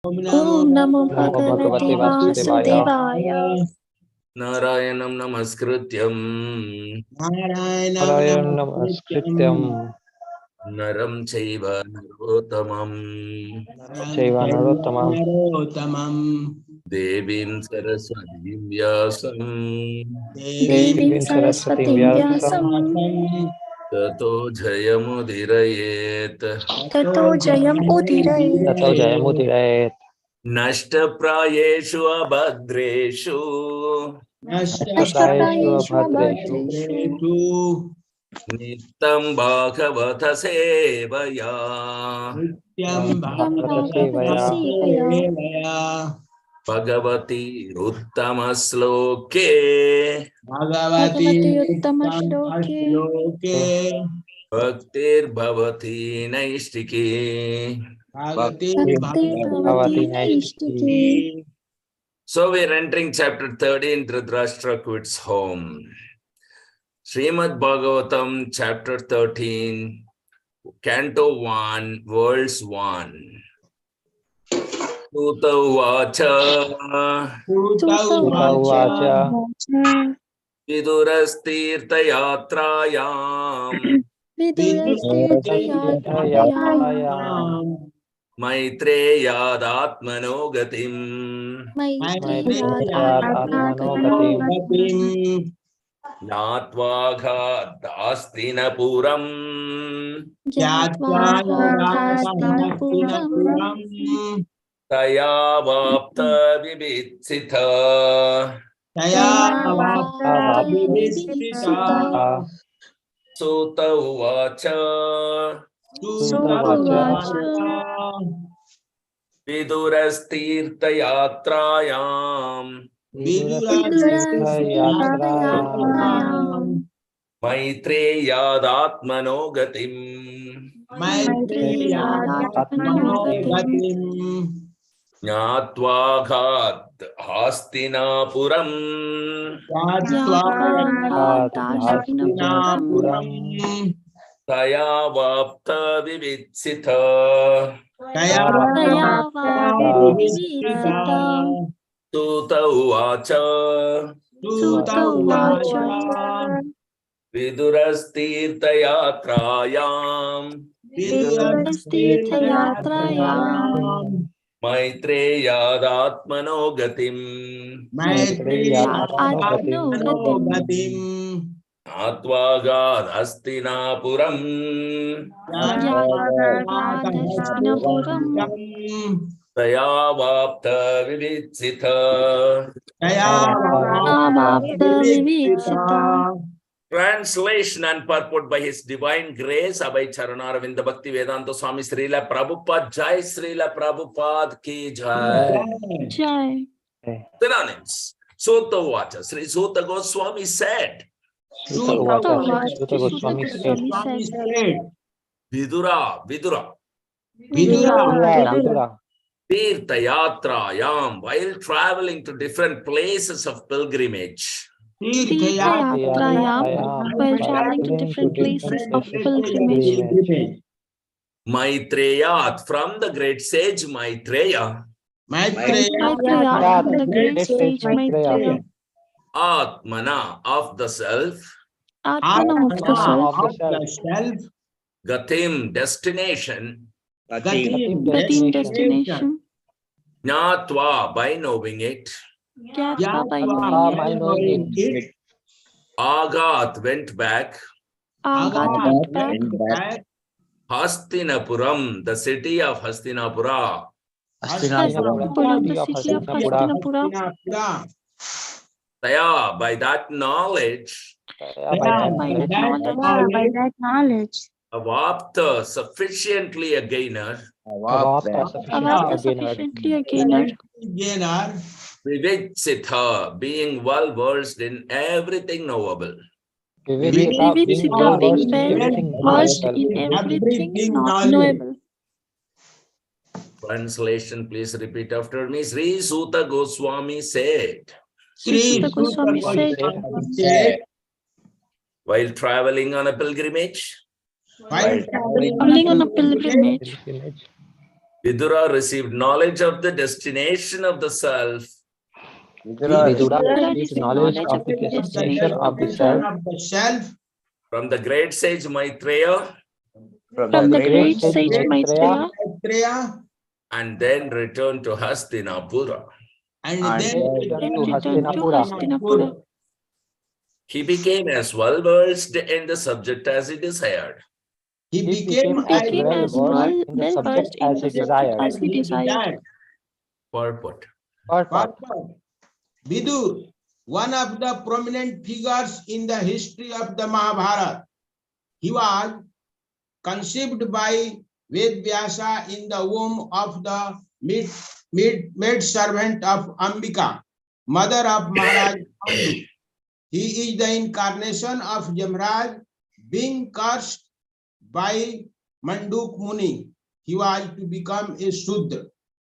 Om Namo Namo Bhagavate Vasudevaya. Narayanam namaskrityam Narayanam namaskrityam naram chaiva narottamam Narottamam devim saraswatim vyasam Devim Saraswatim Vyasam tato jayamudirayet Tato Jayam Tato Udirayet Jayamudirayet nashtaprayeshu abhadreshu Nashtaprayeshu Ashtaprayeshu Abhadreshu Abhadreshu Nittam bhagavata sevaya Yam Bhagavata Bhagavata Sevaya Sevaya Bhagavati Uttama Sloke Bhagavati Uttama Shloke Bhaktir Bhavati Naistiki. Bhakti Bhavati Bhagavati Naistiki. Naishtiki. So we're entering chapter 13, Dhritarashtra quits home. Srimad Bhagavatam, chapter 13, Canto 1, verse 1. Suta Vacha Uvacha Vidurastirthayatrayam Yatrayam Maitreyadatmano gatim Maitreya Atmanogatim Natvagha Dastinapuram Yatva Taya Vapta Vibhitsita Sutta Uvacha Vidurastirthayatrayam Vidurastirthayatrayam Maitreyadatmano gatim Jnatvaghat Hastinapuram Dastinapuram Taya Vapta Vivitsita Sutta Uvacha Vidurastirthayatrayam Maitreyadatmano gatim Atvagad Hastinapuram Taya Vapta Vivitsita. Translation and purport by His Divine Grace, Abhay Charanaravindra Bhakti Vedanta Swami Srila Prabhupada Jai, Srila Prabhupada Ki Jai. Synonyms. Sutta Vacha. Sri Sutta Goswami said. Sutta Goswami said. Vidura. Tirthayatrayam, while traveling to different places of pilgrimage. While traveling to different places of pilgrimage. Maitreyat, from the great sage Maitreya. Maitreya, from the great sage Maitreya. Atmana, of the self. Atmana, of the self. Gatim, destination. Gatim, destination. Jnatva, by knowing it. Jnatva, by knowing it. Agat, went back. Hastinapuram, the city of Hastinapura. Hastinapuram, the city of Hastinapura. Taya, by that knowledge. Avapta, sufficiently a gainer. Sufficiently a gainer. Vivitsitha, being well versed in everything knowable. Vivitsitha, being well versed in everything knowable. Translation, please repeat after me. Sri Sutta Goswami said. Sri Sutta Goswami said. While traveling on a pilgrimage. Vidura received knowledge of the destination of the self Vidura Vidura received received knowledge knowledge of of the the destination destination of the of self the self from the great sage Maitreya from from the the great great sage sage Maitreya, Maitreya, and then returned to Hastinapura. and and then then returned then to returned to Hastinapura. Hastinapura. He became as well versed in the subject as he desired. he He became became He as became well as versed in the well subject versed in as the he subject desired. as he desired. Purport. Purport. Vidur, one of the prominent figures in the history of the Mahabharata. He was conceived by Vedvyasa in the womb of the maid servant of Ambika, mother of Maharaj Pandu. He is the incarnation of Jamraj, being cursed by Manduk Muni. He was to become a Shudra.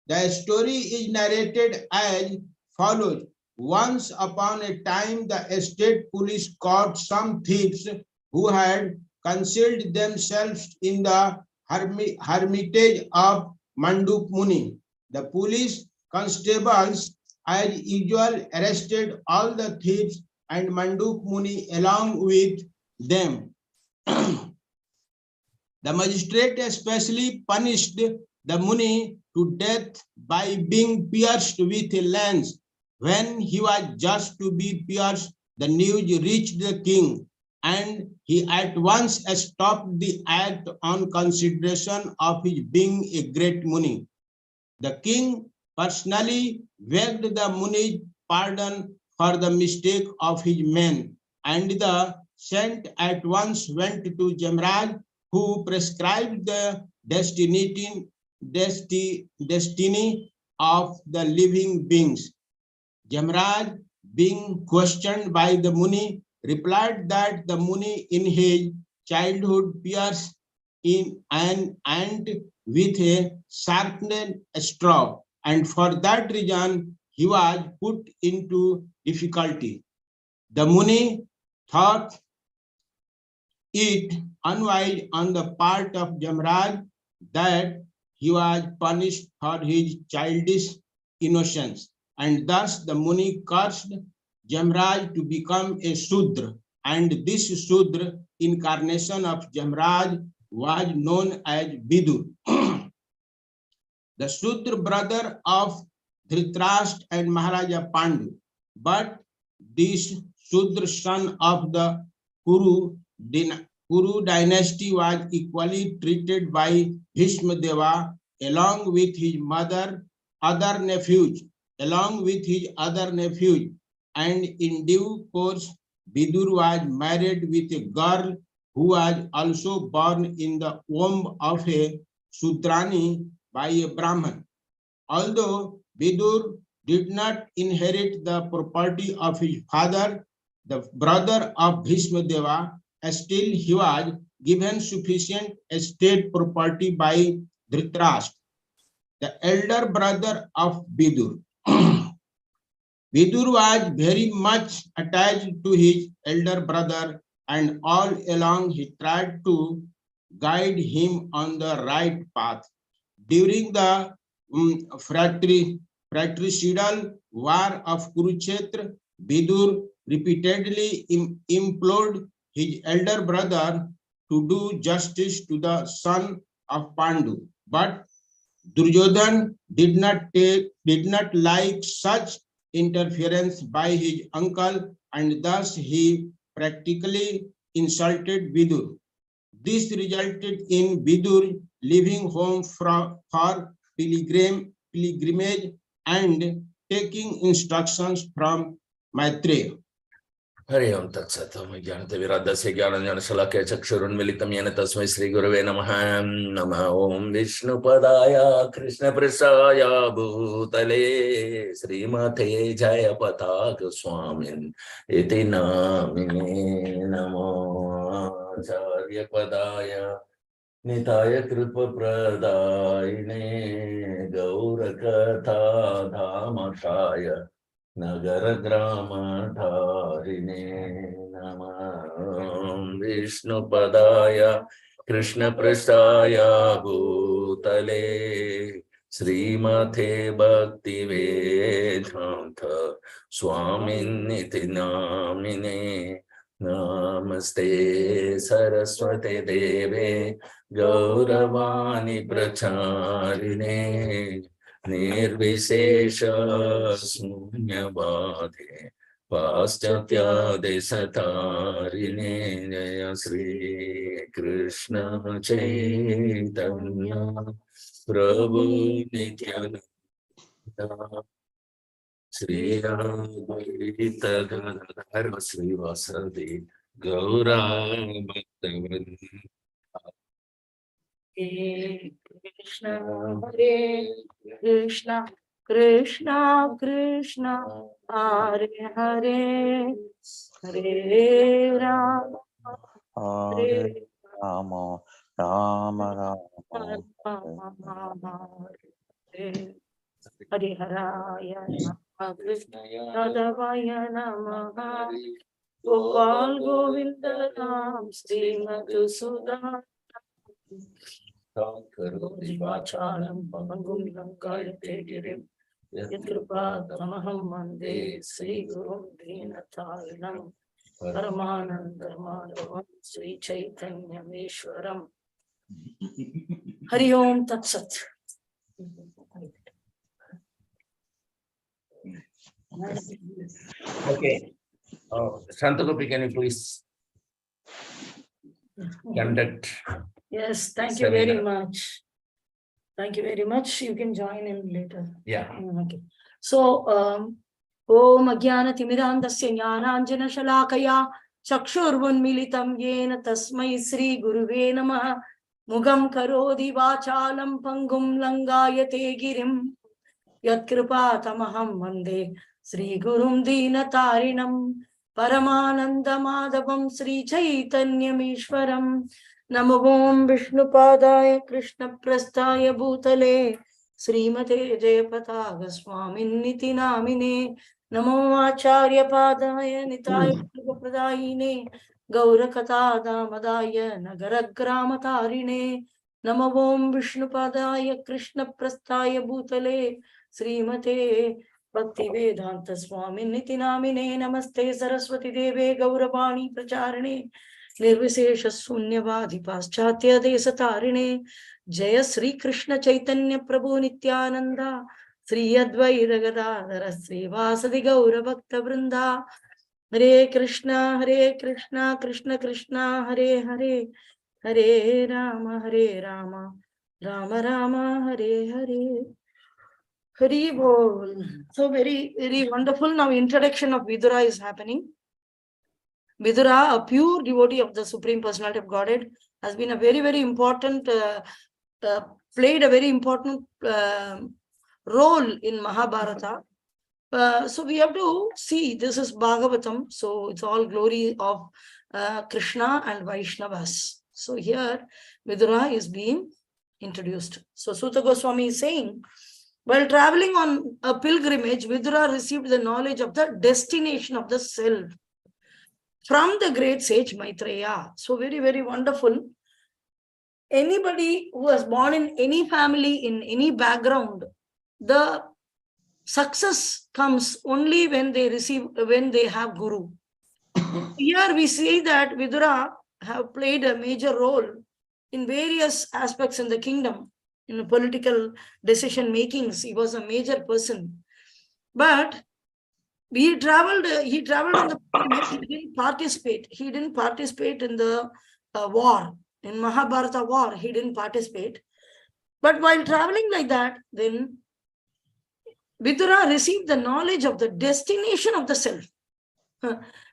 The story is narrated as follows. Once upon a time, the state police caught some thieves who had concealed themselves in the hermitage of Manduk Muni. The police constables, as usual, arrested all the thieves and Manduk Muni along with them. The magistrate especially punished the Muni to death by being pierced with a lance. When he was just to be pierced, the news reached the king, and he at once stopped the act on consideration of his being a great Muni. The king personally begged the Muni's pardon for the mistake of his men, and the saint at once went to Jamraj, who prescribed the destiny of the living beings. Jamraj, being questioned by the Muni, replied that the Muni in his childhood pierced in an ant with a sharpened straw, and for that reason he was put into difficulty. The Muni thought it unwise on the part of Jamraj that he was punished for his childish innocence, and thus the Muni cursed Jamraj to become a Shudra, and this Shudra incarnation of Jamraj was known as Vidur. The Shudra brother of Dhritarashtra and Maharaja Pandu, but this Shudra son of the Kuru dynasty was equally treated by Bhishma Deva along with his other nephews, and in due course, Vidur was married with a girl who was also born in the womb of a Sudrani by a Brahman. Although Vidur did not inherit the property of his father, the brother of Bhishma Deva, still he was given sufficient estate property by Dhritarashtra, the elder brother of Vidur. Vidur was very much attached to his elder brother, and all along he tried to guide him on the right path. During the fratricidal war of Kurukshetra, Vidur repeatedly implored his elder brother to do justice to the son of Pandu, but Duryodhan did not like such interference by his uncle, and thus he practically insulted Vidur. This resulted in Vidur leaving home for pilgrimage and taking instructions from Maitreya. Hari Om Tat Sat. Jnanate Viradasya Jnana Shalakya Chakshurunmilitam Yena Tasmai Sri Gurave Namaha. Nama Om Vishnu Padaya Krishna Prasaya Bhutale Srimate Jaya Pataka Swamin Iti Namine Namo Acharya Padaya Nitaya Kripa Pradayine Gaurakatha Dhamashaya Nagara Grama Dharine Namah Vishnu Padaya Krishna Prasthaya Bhutale Bhutale Srimate Bhakti Vedanta Swaminiti Namine Namaste Saraswate Deve Gauravani Pracharine Nirvishesha Sunyavadhe Paschatya Desatarine Jaya Sri Krishna Chaitanya Prabhu Nityananda Sri Advaita Gadadhara Sri Vasadi Gaura Bhaktavan Hare Krishna, Hare Krishna, Krishna Krishna, Hare Hare, Hare Rama, Hare Rama, Rama Rama, Hare Hare Haraya Namaha, Krishna Yadavaya Namaha, Gopal Govinda Ram, Sri Madhusudan. Vachalam Pangum Lankayate Girim Yatkrupa Tamaham Mande Sri Guru Dinatarinam Paramananda Madhavam Sri Chaitanya Vishwaram. Hari Om Tat Sat. Okay. Shantagopi, can you please conduct? Yes, thank you very much. Thank you very much. You can join in later. Yeah. Okay. So, Om Ajnana Timirandasya Jnananjana Shalakaya Chakshurvunmilitam Yena Tasmai Sri Guruve Namaha Mugam Karodi Vachalam Pangum Langayate Girim Yatkripa Tamaham Vande Sri Gurum Dinatarinam Paramananda Madhavam Sri Chaitanya Mishwaram Namo Om Vishnupadaya Krishna Prasthaya Bhutale Srimate Jayapataga Swamin Niti Namine Namo Acharya Padaya Nitaya Pradaine Gaurakata Damadaya Nagaragramatarine Namo Om Vishnupadaya Krishna Prasthaya Bhutale Srimate Bhakti Vedanta Swami Niti Namine Namaste Saraswati Deve Gauravani Pracharane Nirvishesha Sunyavadi Paschatya Desatarine Jaya Sri Krishna Chaitanya Prabhu Nityananda Sri Advaita Gadadhara Sri Vasadi Gaura Bhakta Vrinda Hare Krishna Krishna Krishna Hare Hare Hare Rama Rama Rama Hare Hare. Hari Bol. So very, very wonderful. Now introduction of Vidura is happening. Vidura, a pure devotee of the Supreme Personality of Godhead, has been a very, very important, played a very important role in Mahabharata. So we have to see, this is Bhagavatam, so it's all glory of Krishna and Vaishnavas. So here, Vidura is being introduced. So Suta Goswami is saying, while traveling on a pilgrimage, Vidura received the knowledge of the destination of the self from the great sage Maitreya. So very, very wonderful. Anybody who was born in any family, in any background, the success comes only when they have Guru. Here we see that Vidura have played a major role in various aspects in the kingdom. In the political decision makings, he was a major person. But he traveled in the he didn't participate in the war. In Mahabharata war, he didn't participate. But while traveling like that, then Vidura received the knowledge of the destination of the self.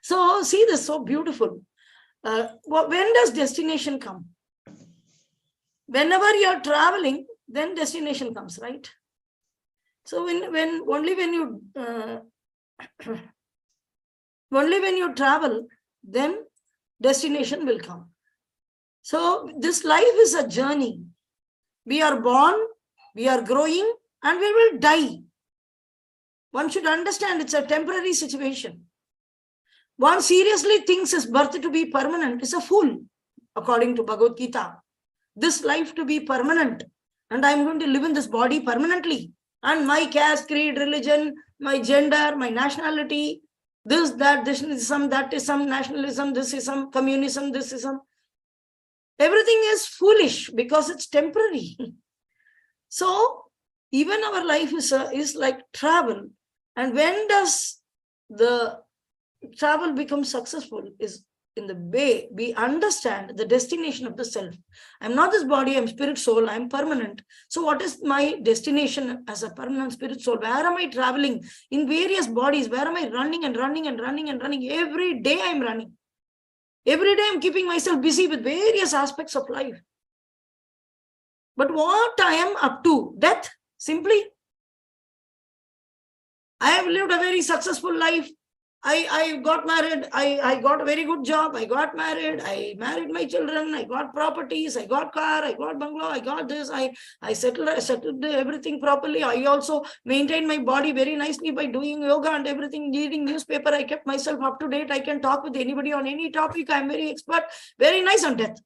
So see this, so beautiful. When does destination come? Whenever you're traveling, then destination comes, right? So only when you travel, then destination will come. So this life is a journey. We are born, we are growing, and we will die. One should understand it's a temporary situation. One seriously thinks his birth to be permanent is a fool, according to Bhagavad Gita. This life to be permanent, and I'm going to live in this body permanently. And my caste, creed, religion, my gender, my nationality, this, that, this is some, that is some, nationalism, this is some, communism, this is some. Everything is foolish because it's temporary. So even our life is like travel. And when does the travel become successful? Is in the way we understand the destination of the self. I'm not this body, I'm spirit, soul, I'm permanent. So what is my destination as a permanent spirit, soul? Where am I traveling in various bodies? Where am I running and running and running and running? Every day I'm running. Every day I'm keeping myself busy with various aspects of life. But what I am up to? Death, simply. I have lived a very successful life. I got married, I got a very good job, I got married, I married my children, I got properties, I got car, I got bungalow, I got this, I settled everything properly. I also maintained my body very nicely by doing yoga and everything, reading newspaper. I kept myself up to date. I can talk with anybody on any topic. I'm very expert, very nice on death.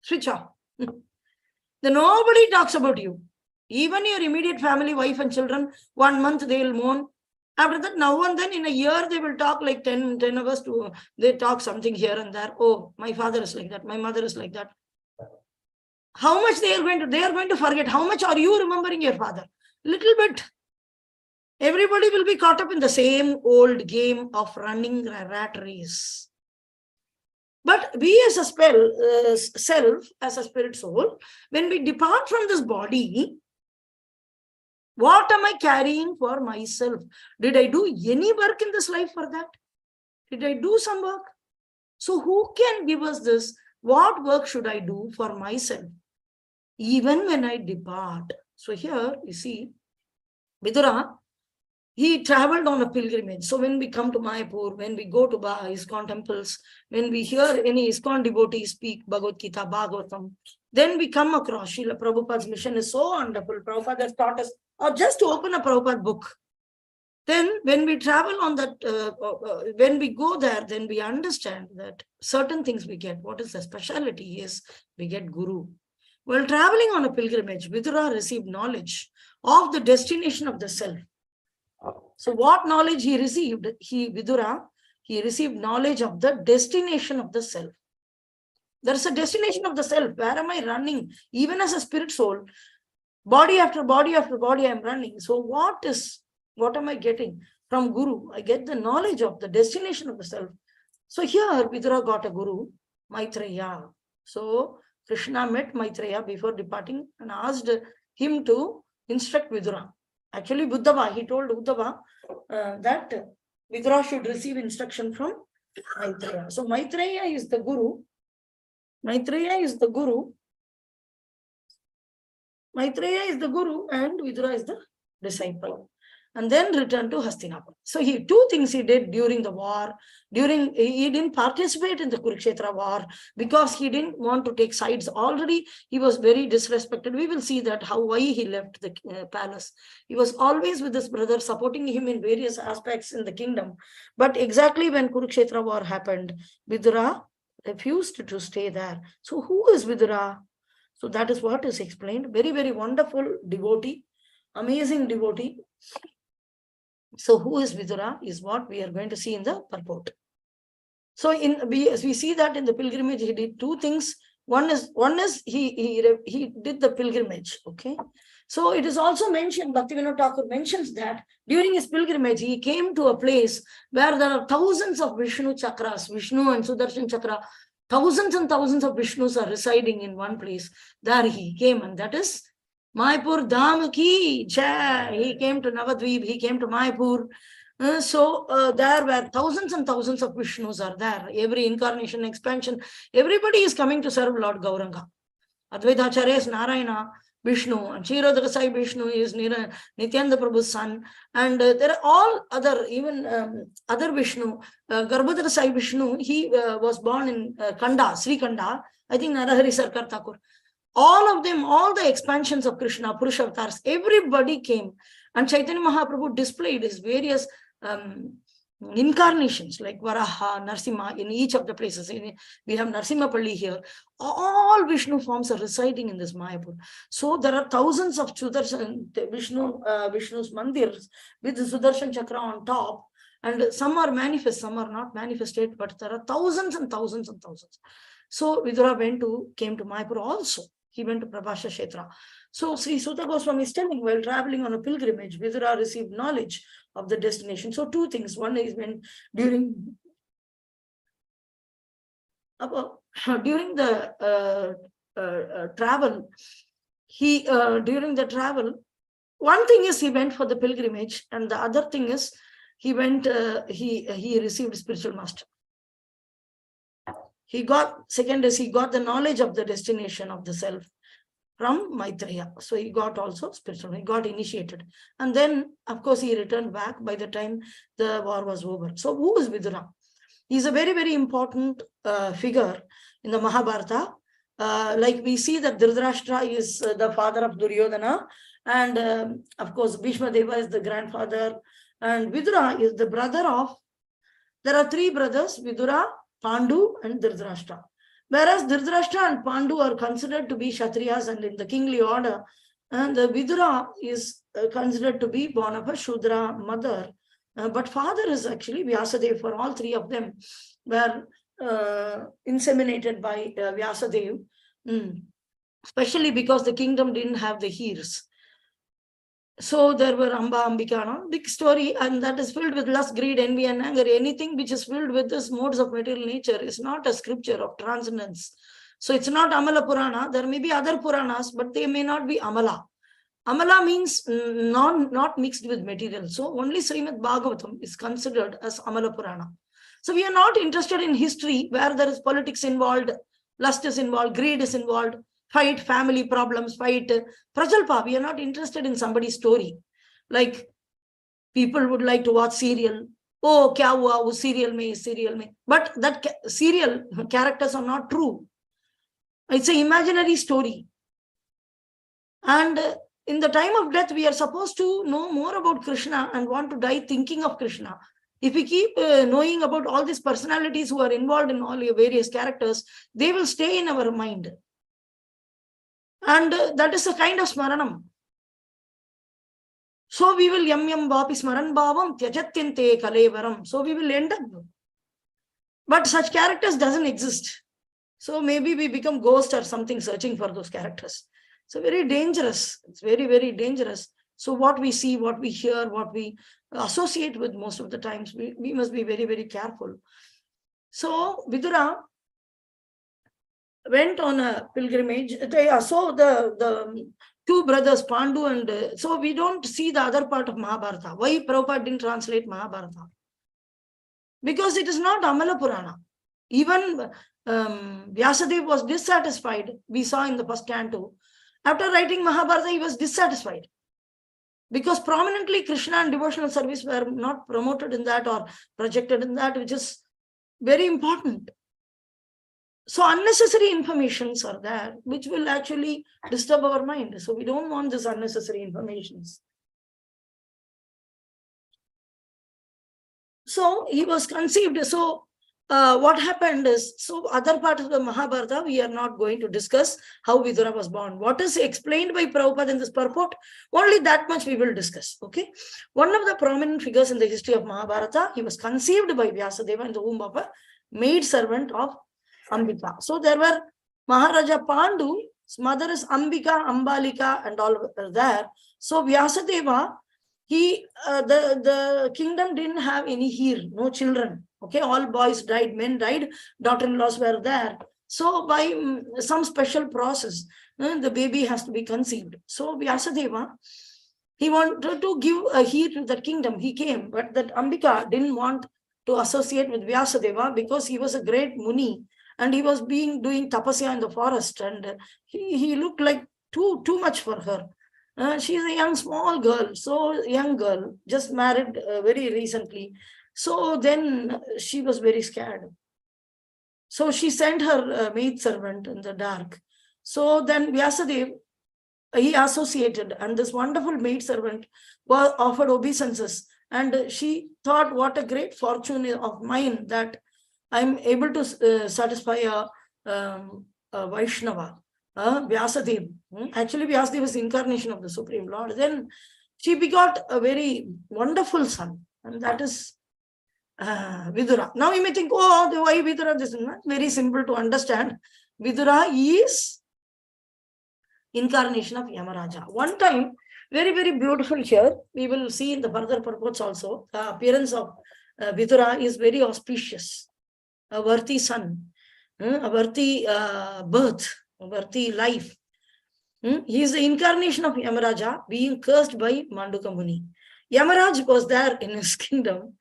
Switch off. Then nobody talks about you. Even your immediate family, wife and children, 1 month they will mourn. After that, now and then in a year, they will talk like 10 hours to, they talk something here and there. Oh, my father is like that. My mother is like that. How much they are going to forget. How much are you remembering your father? Little bit. Everybody will be caught up in the same old game of running a rat race. But we as a self, as a spirit soul, when we depart from this body, what am I carrying for myself? Did I do any work in this life for that? Did I do some work? So who can give us this? What work should I do for myself? Even when I depart. So here you see, Vidura, he traveled on a pilgrimage. So when we come to Mayapur, when we go to ISKCON temples, when we hear any ISKCON devotee speak Bhagavad Gita, Bhagavatam, then we come across Srila Prabhupada's mission is so wonderful. Prabhupada has taught us, or just to open a Prabhupada book. Then when we travel on that, when we go there, then we understand that certain things we get. What is the speciality is we get Guru. While traveling on a pilgrimage, Vidura received knowledge of the destination of the self. So what knowledge he received? Vidura received knowledge of the destination of the self. There is a destination of the self. Where am I running? Even as a spirit soul, body after body after body, I am running. So what am I getting from Guru? I get the knowledge of the destination of the self. So here Vidura got a Guru, Maitreya. So Krishna met Maitreya before departing and asked him to instruct Vidura. Actually, Uddhava, he told Uddhava that Vidura should receive instruction from Maitreya. So Maitreya is the Guru. Maitreya is the Guru. Maitreya is the Guru and Vidura is the disciple. And then returned to Hastinapura. So two things he did during the war. He didn't participate in the Kurukshetra war because he didn't want to take sides. Already he was very disrespected. We will see that why he left the palace. He was always with his brother, supporting him in various aspects in the kingdom. But exactly when Kurukshetra war happened, Vidura refused to stay there. So who is Vidura? So that is what is explained. Very, very wonderful devotee, amazing devotee. So who is Vidura is what we are going to see in the purport. So we see that in the pilgrimage, he did two things. One is he did the pilgrimage. Okay. So it is also mentioned, Bhaktivinoda Thakur mentions that during his pilgrimage, he came to a place where there are thousands of Vishnu chakras, Vishnu and Sudarshan chakra, thousands and thousands of Vishnus are residing in one place. There he came, and that is Mayapur Dham ki jai. He came to Navadvip, he came to Mayapur. There were thousands and thousands of Vishnus are there. Every incarnation, expansion, everybody is coming to serve Lord Gauranga. Advaita Acharya is Narayana, Vishnu, and Kshirodaka Sai Vishnu is Nityananda Prabhu's son. And there are all other, even other Vishnu. Garbhodara Sai Vishnu, he was born in Kanda, Sri Kanda, I think Narahari Sarkar Thakur. All of them, all the expansions of Krishna, Purusha avatars, everybody came. And Chaitanya Mahaprabhu displayed his various incarnations like Varaha, Narsimha in each of the places. We have Narsimhapalli here. All Vishnu forms are residing in this Mayapur. So there are thousands of Vishnu's mandirs with the Sudarshan Chakra on top. And some are manifest, some are not manifested, but there are thousands and thousands and thousands. So Vidura came to Mayapur also. He went to Prabhasha Kshetra. So Sri Suta Goswami is telling, while traveling on a pilgrimage, Vidura received knowledge of the destination. So two things. One is when during the travel, one thing is he went for the pilgrimage, and the other thing is he went, he received spiritual master. Second is he got the knowledge of the destination of the self from Maitreya. So he got also spiritual, he got initiated. And then, of course, he returned back by the time the war was over. So who is Vidura? He's a very, very important figure in the Mahabharata. Like we see that Dhritarashtra is the father of Duryodhana. And of course, Bhishma Deva is the grandfather. And Vidura is the brother of, there are three brothers, Vidura, Pandu and Dhritarashtra. Whereas Dhritarashtra and Pandu are considered to be Kshatriyas and in the kingly order, and the Vidura is considered to be born of a Shudra mother. But father is actually Vyasadeva. For all three of them were inseminated by Vyasadeva, especially because the kingdom didn't have the heirs. So there were Amba, Ambika, big story, and that is filled with lust, greed, envy, and anger. Anything which is filled with this modes of material nature is not a scripture of transcendence. So it's not Amala Purana. There may be other Puranas, but they may not be Amala. Amala means not mixed with material. So only Srimad Bhagavatam is considered as Amala Purana. So we are not interested in history where there is politics involved, lust is involved, greed is involved, fight, family problems, fight. Prajalpa, we are not interested in somebody's story. Like people would like to watch serial. Oh, kya hua, wo serial mein. But that serial characters are not true. It's an imaginary story. And in the time of death, we are supposed to know more about Krishna and want to die thinking of Krishna. If we keep knowing about all these personalities who are involved in all your various characters, they will stay in our mind. And that is a kind of smaranam. So we will yam vapi smaran bhavam tyajatyante kalevaram. So we will end up. But such characters doesn't exist. So maybe we become ghosts or something searching for those characters. So very dangerous. It's very, very dangerous. So what we see, what we hear, what we associate with most of the times, we must be very, very careful. So Vidura went on a pilgrimage. So the two brothers, Pandu and... so we don't see the other part of Mahabharata. Why Prabhupada didn't translate Mahabharata? Because it is not Amala Purana. Even Vyasadeva was dissatisfied. We saw in the first canto. After writing Mahabharata, he was dissatisfied. Because prominently Krishna and devotional service were not promoted in that or projected in that, which is very important. So unnecessary informations are there, which will actually disturb our mind. So we don't want this unnecessary informations. So he was conceived. So what happened is, so other part of the Mahabharata, we are not going to discuss how Vidura was born. What is explained by Prabhupada in this purport, only that much we will discuss. Okay. One of the prominent figures in the history of Mahabharata, he was conceived by Vyasadeva in the womb of a maid servant of Ambika. So there were Maharaja Pandu, his mother is Ambika, Ambalika, and all were there. So Vyasadeva, the kingdom didn't have any heir, no children. Okay, all boys died, men died, daughter-in-laws were there. So by some special process, the baby has to be conceived. So Vyasadeva, he wanted to give a heir to that kingdom. He came, but that Ambika didn't want to associate with Vyasadeva because he was a great Muni. And he was doing tapasya in the forest, and he looked like too much for her. She's a young, small girl, so young girl, just married very recently. So then she was very scared. So she sent her maid servant in the dark. So then Vyasadeva, he associated, and this wonderful maid servant was offered obeisances And she thought, what a great fortune of mine that I'm able to satisfy a Vaishnava, Vyasadeva. Actually, Vyasadeva is incarnation of the Supreme Lord. Then she begot a very wonderful son, and that is Vidura. Now you may think, oh, why Vidura? This is not very simple to understand. Vidura is incarnation of Yamaraja. One time, very, very beautiful here. We will see in the further purports also. The appearance of Vidura is very auspicious. A worthy son, a worthy birth, a worthy life. He is the incarnation of Yamaraja, being cursed by Manduka Muni. Yamaraj was there in his kingdom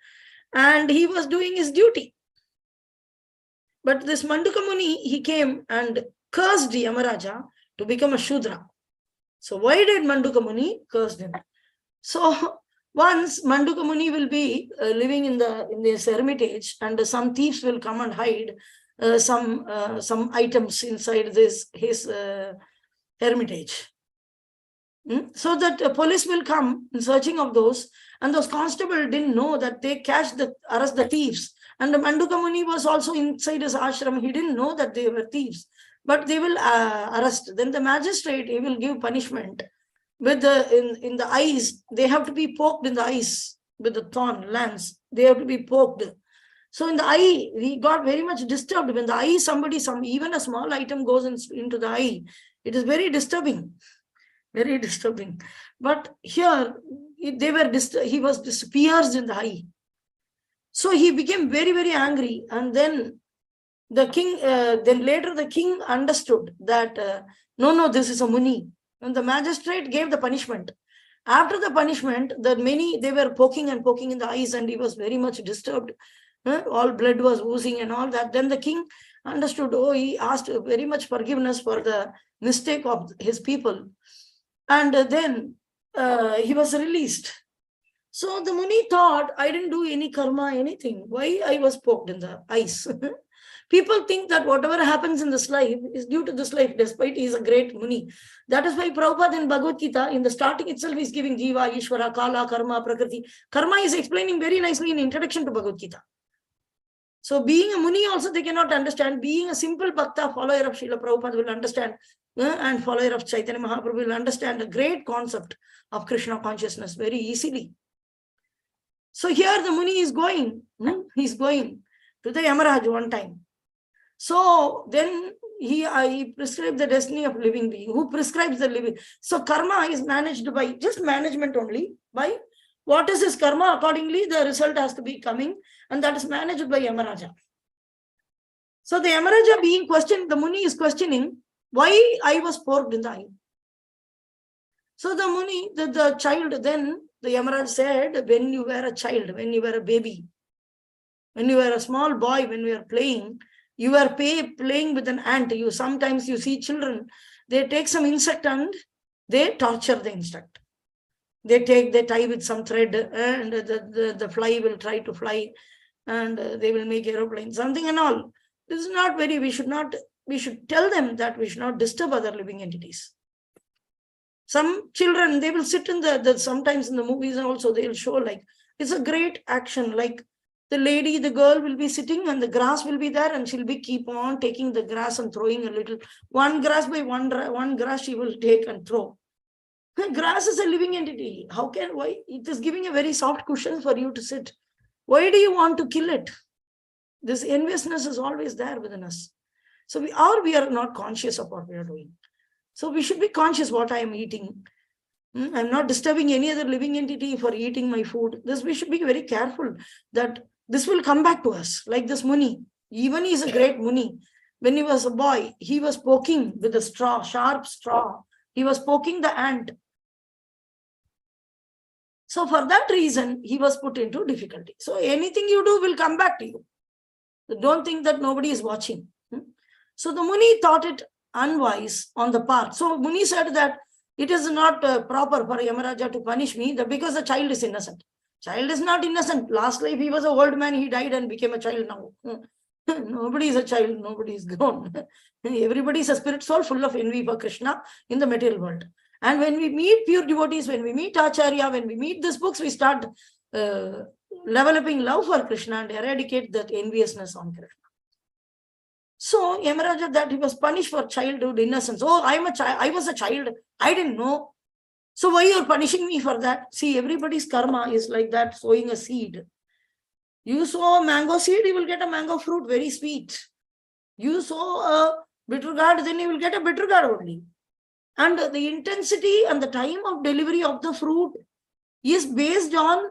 and he was doing his duty. But this Manduka Muni, he came and cursed Yamaraja to become a Shudra. So why did Manduka Muni curse him? So once Manduka Muni will be living in this hermitage, and some thieves will come and hide some items inside his hermitage. So that police will come in searching of those, and those constables didn't know that they arrest the thieves. And the Manduka Muni was also inside his ashram. He didn't know that they were thieves, but they will arrest. Then the magistrate, he will give punishment with in the eyes. They have to be poked in the eyes with the thorn lance. They have to be poked. So in the eye, he got very much disturbed. When the eye, even a small item goes into the eye, it is very disturbing. Very disturbing. But here, he was pierced in the eye. So he became very, very angry. And then the king, later the king understood that, no, this is a Muni. And the magistrate gave the punishment. After the punishment, they were poking and poking in the eyes, and he was very much disturbed. All blood was oozing and all that. Then the king understood, he asked very much forgiveness for the mistake of his people. And then he was released. So the Muni thought, I didn't do any karma, anything. Why I was poked in the eyes? People think that whatever happens in this life is due to this life, despite he is a great Muni. That is why Prabhupada in Bhagavad Gita, in the starting itself, is giving Jiva, Ishvara, Kala, Karma, Prakriti. Karma is explaining very nicely in introduction to Bhagavad Gita. So being a Muni also they cannot understand. Being a simple Bhakta, follower of Srila Prabhupada will understand, and follower of Chaitanya Mahaprabhu will understand the great concept of Krishna consciousness very easily. So here the Muni is going, he's going to the Yamaraj one time. So then he prescribed the destiny of living being. Who prescribes the living? So karma is managed by just management only. By what is his karma? Accordingly, the result has to be coming, and that is managed by Yamaraja. So the Yamaraja being questioned, the Muni is questioning why I was poked in the eye. So the Muni, the child, then the Yamaraj said, when you were a child, when you were a baby, when you were a small boy, when we were playing, you were playing with an ant. Sometimes you see children, they take some insect and they torture the insect. They tie with some thread, and the fly will try to fly, and they will make aeroplanes, something and all. This is not very, we should tell them that we should not disturb other living entities. Some children, they will sit in sometimes in the movies also, they will show like, it's a great action, like the girl will be sitting and the grass will be there, and she'll be keep on taking the grass and throwing a little, one grass by one grass she will take and throw. Grass is a living entity. Why? It is giving a very soft cushion for you to sit. Why do you want to kill it? This enviousness is always there within us. So we are not conscious of what we are doing. So we should be conscious what I am eating. I'm not disturbing any other living entity for eating my food. We should be very careful that this will come back to us. Like this Muni. Even he is a great Muni. When he was a boy, he was poking with a straw, sharp straw. He was poking the ant. So for that reason, he was put into difficulty. So anything you do will come back to you. Don't think that nobody is watching. So the Muni thought it unwise on the part. So Muni said that it is not proper for Yamaraja to punish me because the child is innocent. Child is not innocent. Last life he was an old man, he died and became a child now. Nobody is a child, nobody is grown. Everybody is a spirit soul full of envy for Krishna in the material world. And when we meet pure devotees, when we meet Acharya, when we meet these books, we start developing love for Krishna and eradicate that enviousness on Krishna. So Yamaraja, that he was punished for childhood innocence. Oh, I was a child. I didn't know. So why you're punishing me for that? See, everybody's karma is like that, sowing a seed. You sow a mango seed, you will get a mango fruit, very sweet. You sow a bitter gourd, then you will get a bitter gourd only. And the intensity and the time of delivery of the fruit is based on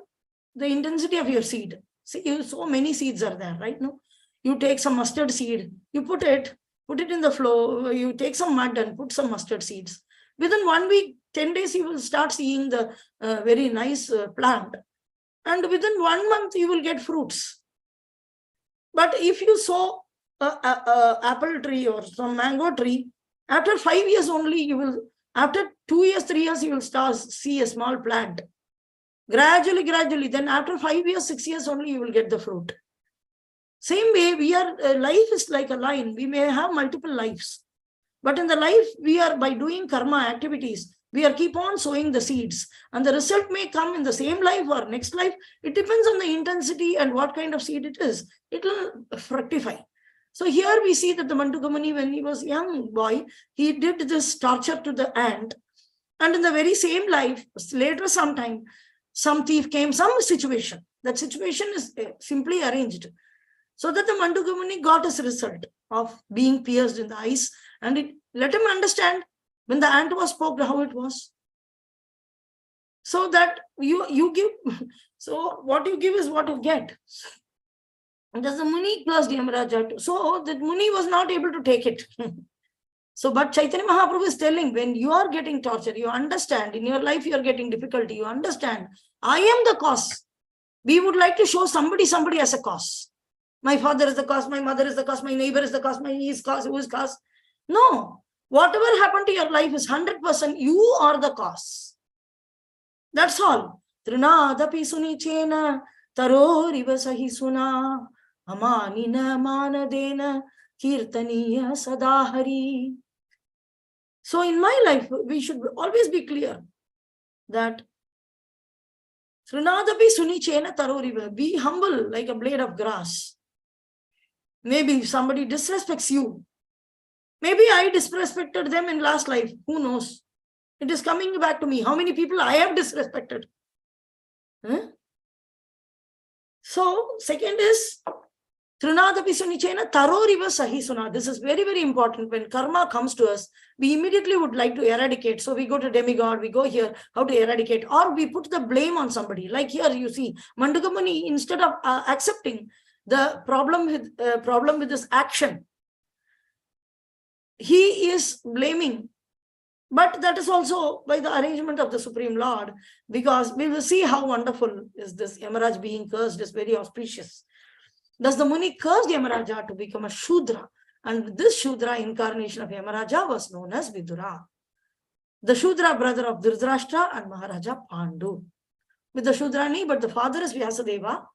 the intensity of your seed. See, so many seeds are there, right? No, you take some mustard seed, you put it in the floor, you take some mud and put some mustard seeds. Within 1 week, 10 days, you will start seeing the very nice plant. And within 1 month, you will get fruits. But if you sow a apple tree or some mango tree, after 5 years only, you will, after 2 years, 3 years, you will start see a small plant. Gradually, then after 5 years, 6 years only, you will get the fruit. Same way, we are, life is like a line. We may have multiple lives. But in the life, we are, by doing karma activities, we are keep on sowing the seeds. And the result may come in the same life or next life. It depends on the intensity and what kind of seed it is. It will fructify. So here we see that the Manduka Muni, when he was a young boy, he did this torture to the ant. And in the very same life, later sometime, some thief came, some situation. That situation is simply arranged. So that the Manduka Muni got his result of being pierced in the eyes. And it let him understand when the ant was poked, how it was. So that you give, so what you give is what you get. And as the Muni cursed Yamaraja too. So that Muni was not able to take it. So, but Chaitanya Mahaprabhu is telling, when you are getting torture, you understand, in your life you are getting difficulty, you understand, I am the cause. We would like to show somebody as a cause. My father is the cause, my mother is the cause, my neighbor is the cause, my niece is cause, who is cause? No. Whatever happened to your life is 100% you are the cause. That's all. Trinadapi sunichena taroriva sahisuna amanina manadena kirtaniya sadahari. So in my life, we should always be clear that Trinadapi sunichena taroriva, be humble like a blade of grass. Maybe if somebody disrespects you, maybe I disrespected them in last life. Who knows? It is coming back to me. How many people I have disrespected? Huh? So, second is Trinadapi sunichena taroriva sahisuna. This is very, very important. When karma comes to us, we immediately would like to eradicate. So we go to demigod, we go here, how to eradicate, or we put the blame on somebody. Like here, you see, Manduka Muni, instead of accepting the problem with this action, he is blaming. But that is also by the arrangement of the Supreme Lord, because we will see how wonderful is this. Yamaraj being cursed is very auspicious. Thus the Muni cursed Yamaraja to become a Shudra, and this Shudra incarnation of Yamaraja was known as Vidura, the Shudra brother of Dhritarashtra and Maharaja Pandu. With the Shudrani, but the father is Vyasadeva,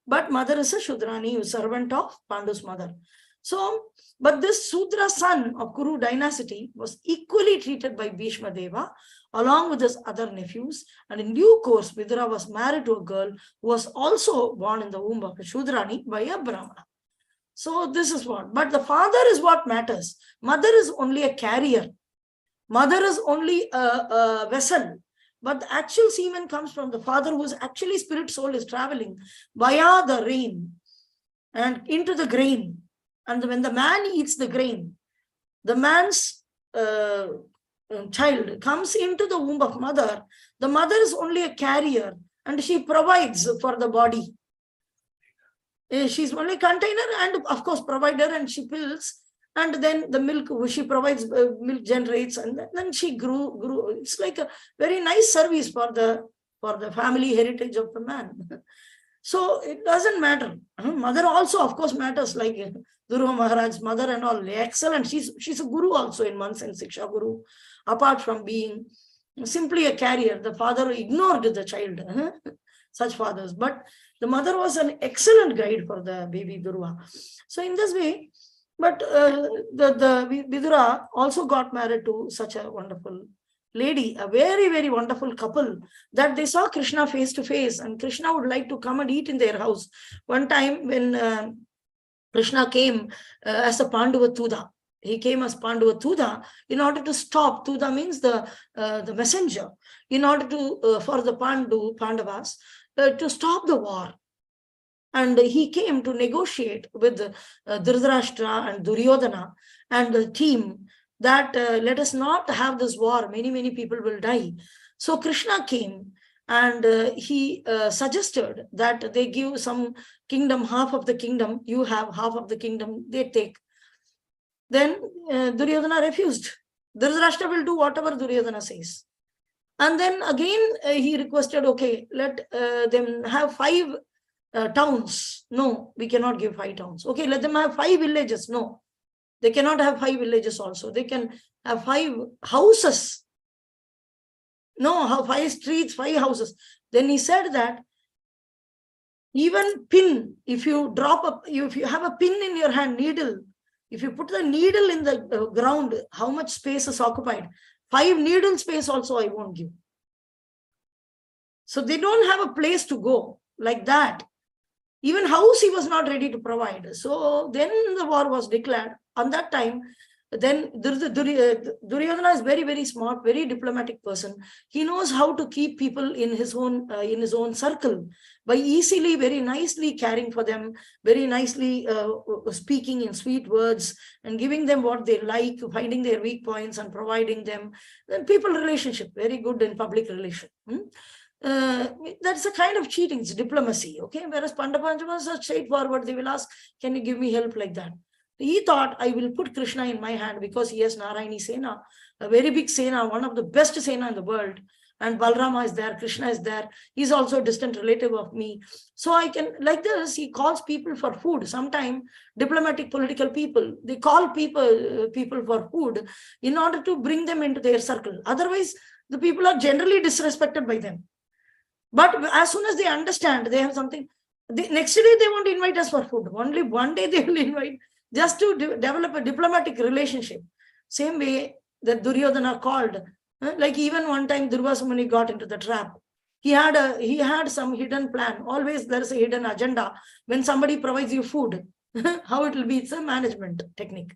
but mother is a Shudrani, who is servant of Pandu's mother. So, but this Sudra son of Kuru dynasty was equally treated by Bhishma Deva along with his other nephews, and in due course Vidura was married to a girl who was also born in the womb of a Shudrani by a Brahmana. So this is what, but the father is what matters. Mother is only a carrier. Mother is only a vessel. But the actual semen comes from the father, who is actually spirit soul, is traveling via the rain and into the grain. And when the man eats the grain, the man's child comes into the womb of mother. The mother is only a carrier and she provides for the body. She's only container and of course provider, and she pills, and then the milk she provides, milk generates, and then she grew. It's like a very nice service for the family heritage of the man. So it doesn't matter. Mother also of course matters, like Dhruva Maharaj's mother and all, excellent. She's a guru also in one sense, Siksha Guru, apart from being simply a carrier. The father ignored the child, such fathers, but the mother was an excellent guide for the baby Dhruva. So in this way, but the Vidura also got married to such a wonderful lady, a very, very wonderful couple, that they saw Krishna face to face, and Krishna would like to come and eat in their house. One time when Krishna came as a Pandava-tuda, he came as Pandava-tuda in order to stop. Tuda means the messenger, in order to for the Pandavas to stop the war. And he came to negotiate with Dhritarashtra and Duryodhana and the team that let us not have this war. Many, many people will die. So Krishna came and he suggested that they give some kingdom, half of the kingdom, you have half of the kingdom, they take. Then Duryodhana refused. Dhritarashtra will do whatever Duryodhana says. And then again he requested, okay, let them have 5 towns. No, we cannot give 5 towns. Okay, let them have 5 villages. No, they cannot have 5 villages also. They can have 5 houses. No, have 5 streets, 5 houses. Then he said that even pin, if you have a pin in your hand, needle, if you put the needle in the ground, how much space is occupied? 5 needle space also I won't give. So they don't have a place to go like that. Even house he was not ready to provide. So then the war was declared. On that time, then Duryodhana is very, very smart, very diplomatic person. He knows how to keep people in his own circle by easily, very nicely caring for them, very nicely speaking in sweet words and giving them what they like, finding their weak points and providing them. Then people relationship, very good in public relation. That's a kind of cheating, it's diplomacy, okay? Whereas Pandavas are straightforward, they will ask, can you give me help like that? He thought, I will put Krishna in my hand because he has Narayani Sena, a very big Sena, one of the best Sena in the world. And Balrama is there, Krishna is there. He's also a distant relative of me. So I can, like this, he calls people for food. Sometimes diplomatic, political people, they call people for food in order to bring them into their circle. Otherwise, the people are generally disrespected by them. But as soon as they understand, they have something, next day they won't invite us for food. Only one day they will invite, just to develop a diplomatic relationship. Same way that Duryodhana called, like even one time Durvasa Muni got into the trap. He had some hidden plan. Always there is a hidden agenda. When somebody provides you food, how it will be, it's a management technique.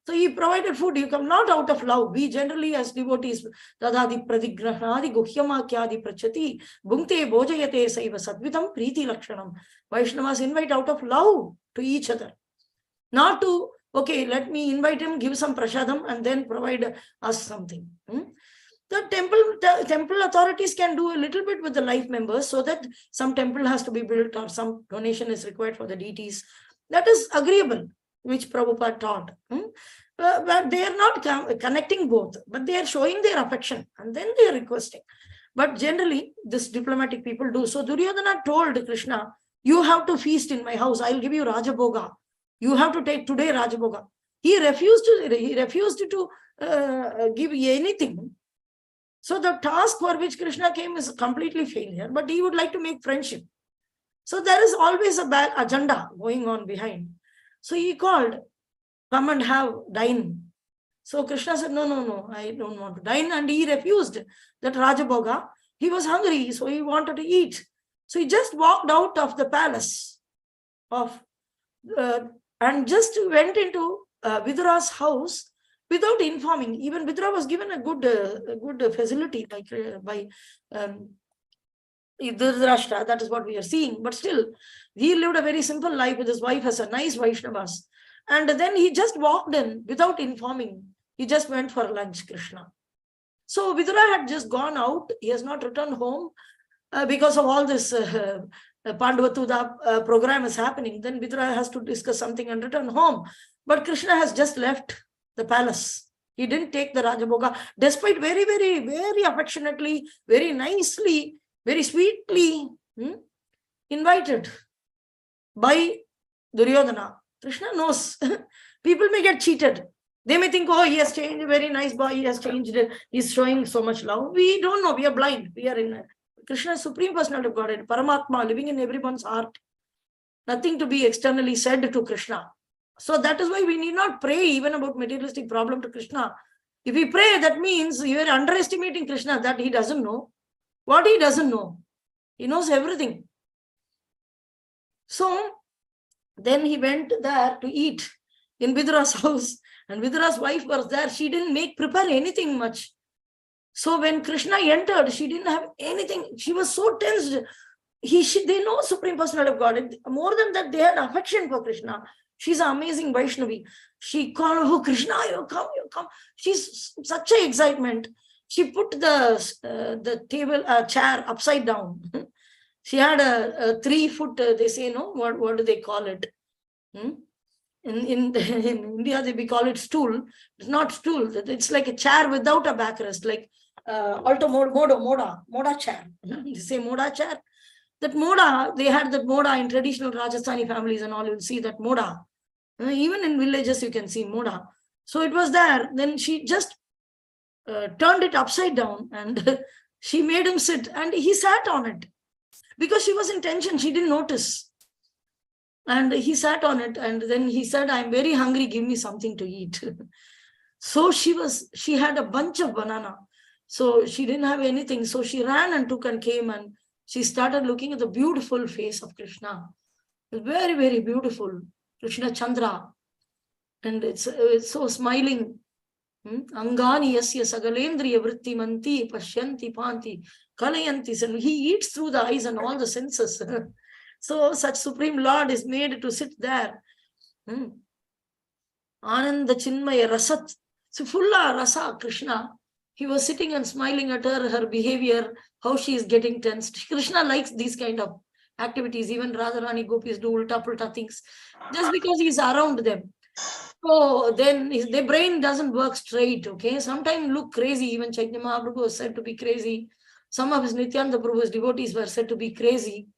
So he provided food, you come not out of love. We generally as devotees, Dadadi Pradigrahnadi Guhyamakyadi Prachati, Bhungte Bojayate Saiva Sadvitam Priti Lakshanam. Vaishnavas invite out of love to each other. Not to, okay, let me invite him, give some prashadam and then provide us something. The temple authorities can do a little bit with the life members so that some temple has to be built or some donation is required for the deities. That is agreeable, which Prabhupada taught. But they are not connecting both, but they are showing their affection and then they are requesting. But generally, this diplomatic people do. So Duryodhana told Krishna, you have to feast in my house. I'll give you Rajabhoga. You have to take today Rajabhoga. He refused to give anything. So the task for which Krishna came is completely failure, but he would like to make friendship. So there is always a bad agenda going on behind. So he called, come and dine. So Krishna said, no, I don't want to dine. And he refused that Rajabhoga. He was hungry, so he wanted to eat. So he just walked out of the palace and just went into Vidura's house without informing. Even Vidura was given a good facility by Dhritarashtra. That is what we are seeing. But still, he lived a very simple life with his wife as a nice Vaishnavas. And then he just walked in without informing. He just went for lunch, Krishna. So Vidura had just gone out. He has not returned home because of all this Pandavatuda program is happening. Then Vidura has to discuss something and return home. But Krishna has just left the palace. He didn't take the Rajabhoga, despite very, very, very affectionately, very nicely, very sweetly invited by Duryodhana. Krishna knows people may get cheated. They may think, oh, he has changed, very nice boy, he has changed, he's showing so much love. We don't know, we are blind. We are in Krishna, Supreme Personality of Godhead, Paramatma, living in everyone's heart. Nothing to be externally said to Krishna. So that is why we need not pray even about materialistic problem to Krishna. If we pray, that means you are underestimating Krishna, that he doesn't know. What he doesn't know? He knows everything. So then he went there to eat in Vidura's house, and Vidura's wife was there. She didn't prepare anything much. So when Krishna entered, she didn't have anything. She was so tensed. They know Supreme Personality of God. More than that, they had affection for Krishna. She's an amazing Vaishnavi. She called, oh, Krishna, you come. She's such an excitement. She put the chair upside down. She had a 3 foot, they say, no, what do they call it? In India, we call it stool. It's not stool. It's like a chair without a backrest, like Moda chair. They say Moda chair. That Moda, they had that Moda in traditional Rajasthani families and all. You'll see that Moda. Even in villages, you can see Moda. So it was there. Then she just turned it upside down and she made him sit, and he sat on it. Because she was in tension, she didn't notice. And he sat on it, and then he said, I'm very hungry, give me something to eat. So she had a bunch of banana. So she didn't have anything. So she ran and took and came, and she started looking at the beautiful face of Krishna. It's very, very beautiful. Krishna Chandra. And it's so smiling. Angani yasya sagalendriya vritti manti pashyanti panti kalayanti. And he eats through the eyes and all the senses. So such Supreme Lord is made to sit there. Ananda Chinmaya Rasat. So full of rasa, Krishna. He was sitting and smiling at her behavior, how she is getting tensed. Krishna likes these kind of activities. Even Radharani Gopis do ulta pulta things just because he's around them. So then their brain doesn't work straight, okay? Sometimes look crazy. Even Chaitanya Mahaprabhu was said to be crazy. Some of his Nityananda Prabhu's devotees were said to be crazy.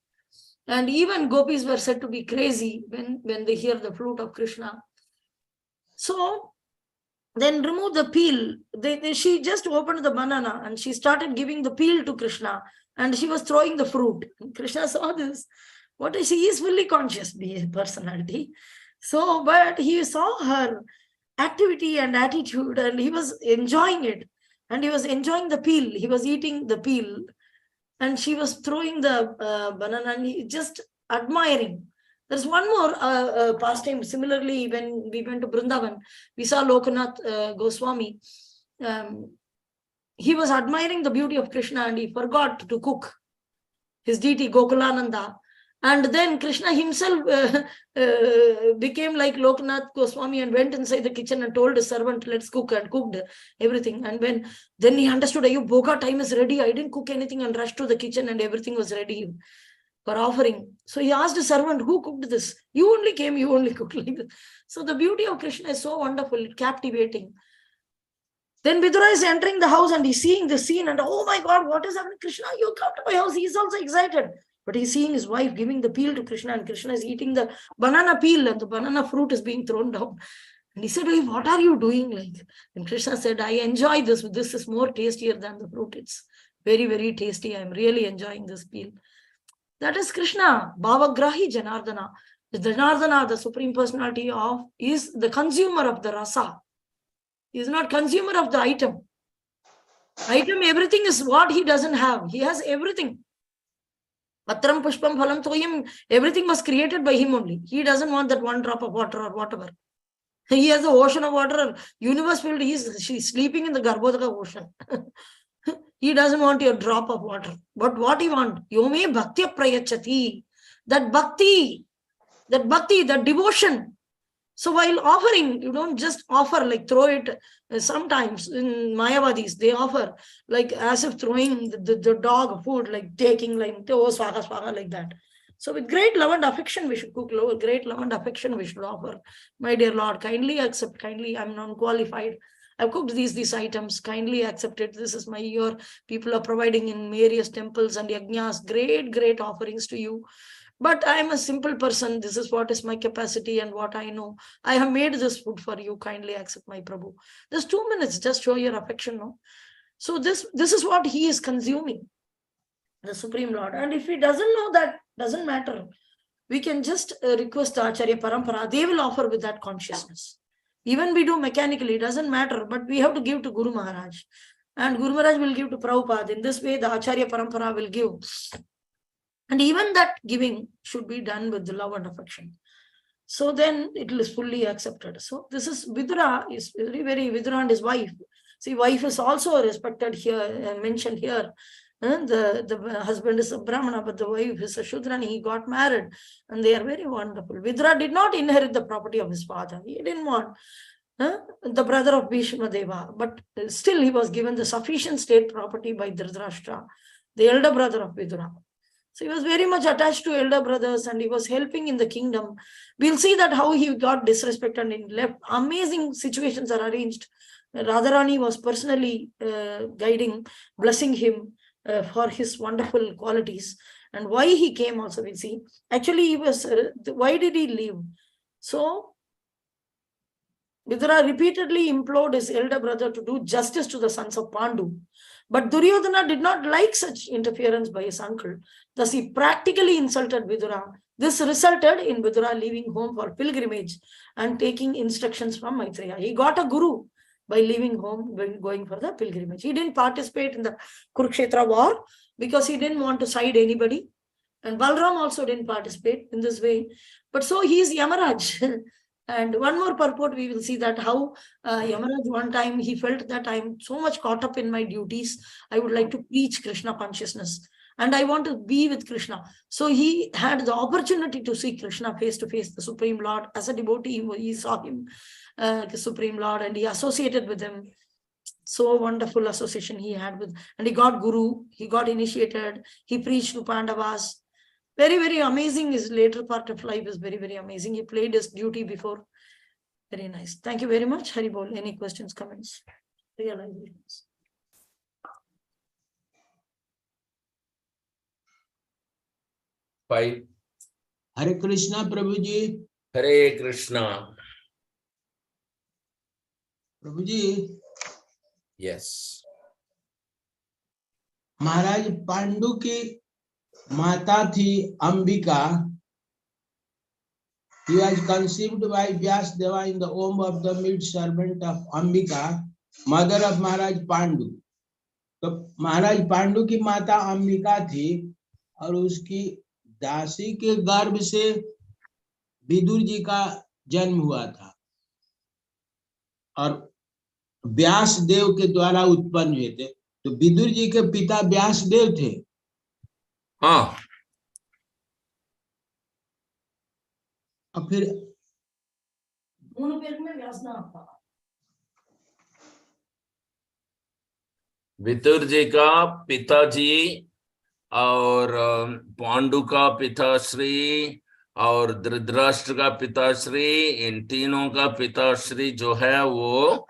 And even gopis were said to be crazy when they hear the flute of Krishna. So then remove the peel. She just opened the banana and she started giving the peel to Krishna. And she was throwing the fruit. Krishna saw this. What is he? He is fully conscious personality. So, but he saw her activity and attitude, and he was enjoying it. And he was enjoying the peel. He was eating the peel. And she was throwing the banana, and he just admiring. There's one more pastime. Similarly, when we went to Vrindavan, we saw Lokanath Goswami. He was admiring the beauty of Krishna, and he forgot to cook his deity Gokulananda. And then Krishna himself became like Lokanath Goswami and went inside the kitchen and told his servant, let's cook, and cooked everything. And then he understood, Bhoga time is ready. I didn't cook anything, and rushed to the kitchen and everything was ready for offering. So he asked the servant, who cooked this? You only came, you only cooked like this. So the beauty of Krishna is so wonderful, captivating. Then Vidura is entering the house and he's seeing the scene and, oh my God, what is happening? Krishna, you come to my house. He's also excited. But he's seeing his wife giving the peel to Krishna, and Krishna is eating the banana peel and the banana fruit is being thrown down. And he said, what are you doing? And Krishna said, I enjoy this. This is more tastier than the fruit. It's very, very tasty. I'm really enjoying this peel. That is Krishna, Bhavagrahi Janardana. The Janardana, the Supreme Personality is the consumer of the rasa. He is not consumer of the item. Everything is what he doesn't have. He has everything. Patram Pushpam Phalam Toyam, everything was created by him only. He doesn't want that one drop of water or whatever. He has the ocean of water, universe filled. She's sleeping in the Garbhodaka ocean. He doesn't want your drop of water. But what he wants? Yome Bhaktya Prayachati. That bhakti, that devotion. So while offering, you don't just offer, like throw it. Sometimes in Mayavadis, they offer like as if throwing the dog food, like taking like, oh, swaga, swaga, like that. So with great love and affection, we should cook. Great love and affection we should offer. My dear Lord, kindly accept, kindly, I'm non-qualified. I've cooked these items, kindly accept it. This is your people are providing in various temples and yajnas, great offerings to you. But I am a simple person. This is what is my capacity and what I know. I have made this food for you. Kindly accept my Prabhu. Just 2 minutes, just show your affection. No? So this is what he is consuming, the Supreme Lord. And if he doesn't know that, doesn't matter. We can just request Acharya Parampara. They will offer with that consciousness. Even we do mechanically, it doesn't matter, but we have to give to Guru Maharaj. And Guru Maharaj will give to Prabhupada. In this way, the Acharya Parampara will give. And even that giving should be done with the love and affection. So then it is fully accepted. So this is Vidura, is very Vidura and his wife. See, wife is also respected here, mentioned here. The husband is a Brahmana, but the wife is a Shudra, and he got married. And they are very wonderful. Vidura did not inherit the property of his father. He didn't want the brother of Bhishma Deva, but still he was given the sufficient state property by Dhritarashtra, the elder brother of Vidura. So he was very much attached to elder brothers, and he was helping in the kingdom. We'll see that how he got disrespected and left. Amazing situations are arranged. Radharani was personally guiding, blessing him for his wonderful qualities. And why he came also, we see. Actually, he was. Why did he leave? So Vidura repeatedly implored his elder brother to do justice to the sons of Pandu. But Duryodhana did not like such interference by his uncle. Thus, he practically insulted Vidura. This resulted in Vidura leaving home for pilgrimage and taking instructions from Maitreya. He got a guru by leaving home, going for the pilgrimage. He didn't participate in the Kurukshetra war because he didn't want to side anybody. And Balram also didn't participate in this way. But so he is Yamaraj. And one more purport, we will see that how Yamaraj one time, he felt that I'm so much caught up in my duties. I would like to preach Krishna consciousness. And I want to be with Krishna. So he had the opportunity to see Krishna face to face, the Supreme Lord. As a devotee, he saw him, the Supreme Lord, and he associated with him. So wonderful association he had with, and he got Guru, he got initiated, he preached to Pandavas. Very, very amazing. His later part of life is very, very amazing. He played his duty before. Very nice. Thank you very much. Hari Bol. Any questions, comments, realizations? Five. Hare Krishna, Prabhuji. Hare Krishna. Prabhuji. Yes. महाराज पांडु की माता थी Ambika. He was conceived by Vyasdeva in the womb of the maid servant of Ambika, mother of Maharaj Pandu. तो महाराज पांडु की माता अंबिका थी और उसकी दासी के गर्भ से विदुर जी का जन्म हुआ था और व्यासदेव के द्वारा उत्पन्न हुए थे. तो विदुर जी के पिता व्यासदेव थे. हाँ. और फिर विदुर जी का पिताजी और पांडु का पिताश्री और धृतराष्ट्र का पिताश्री, इन तीनों का पिताश्री जो है वो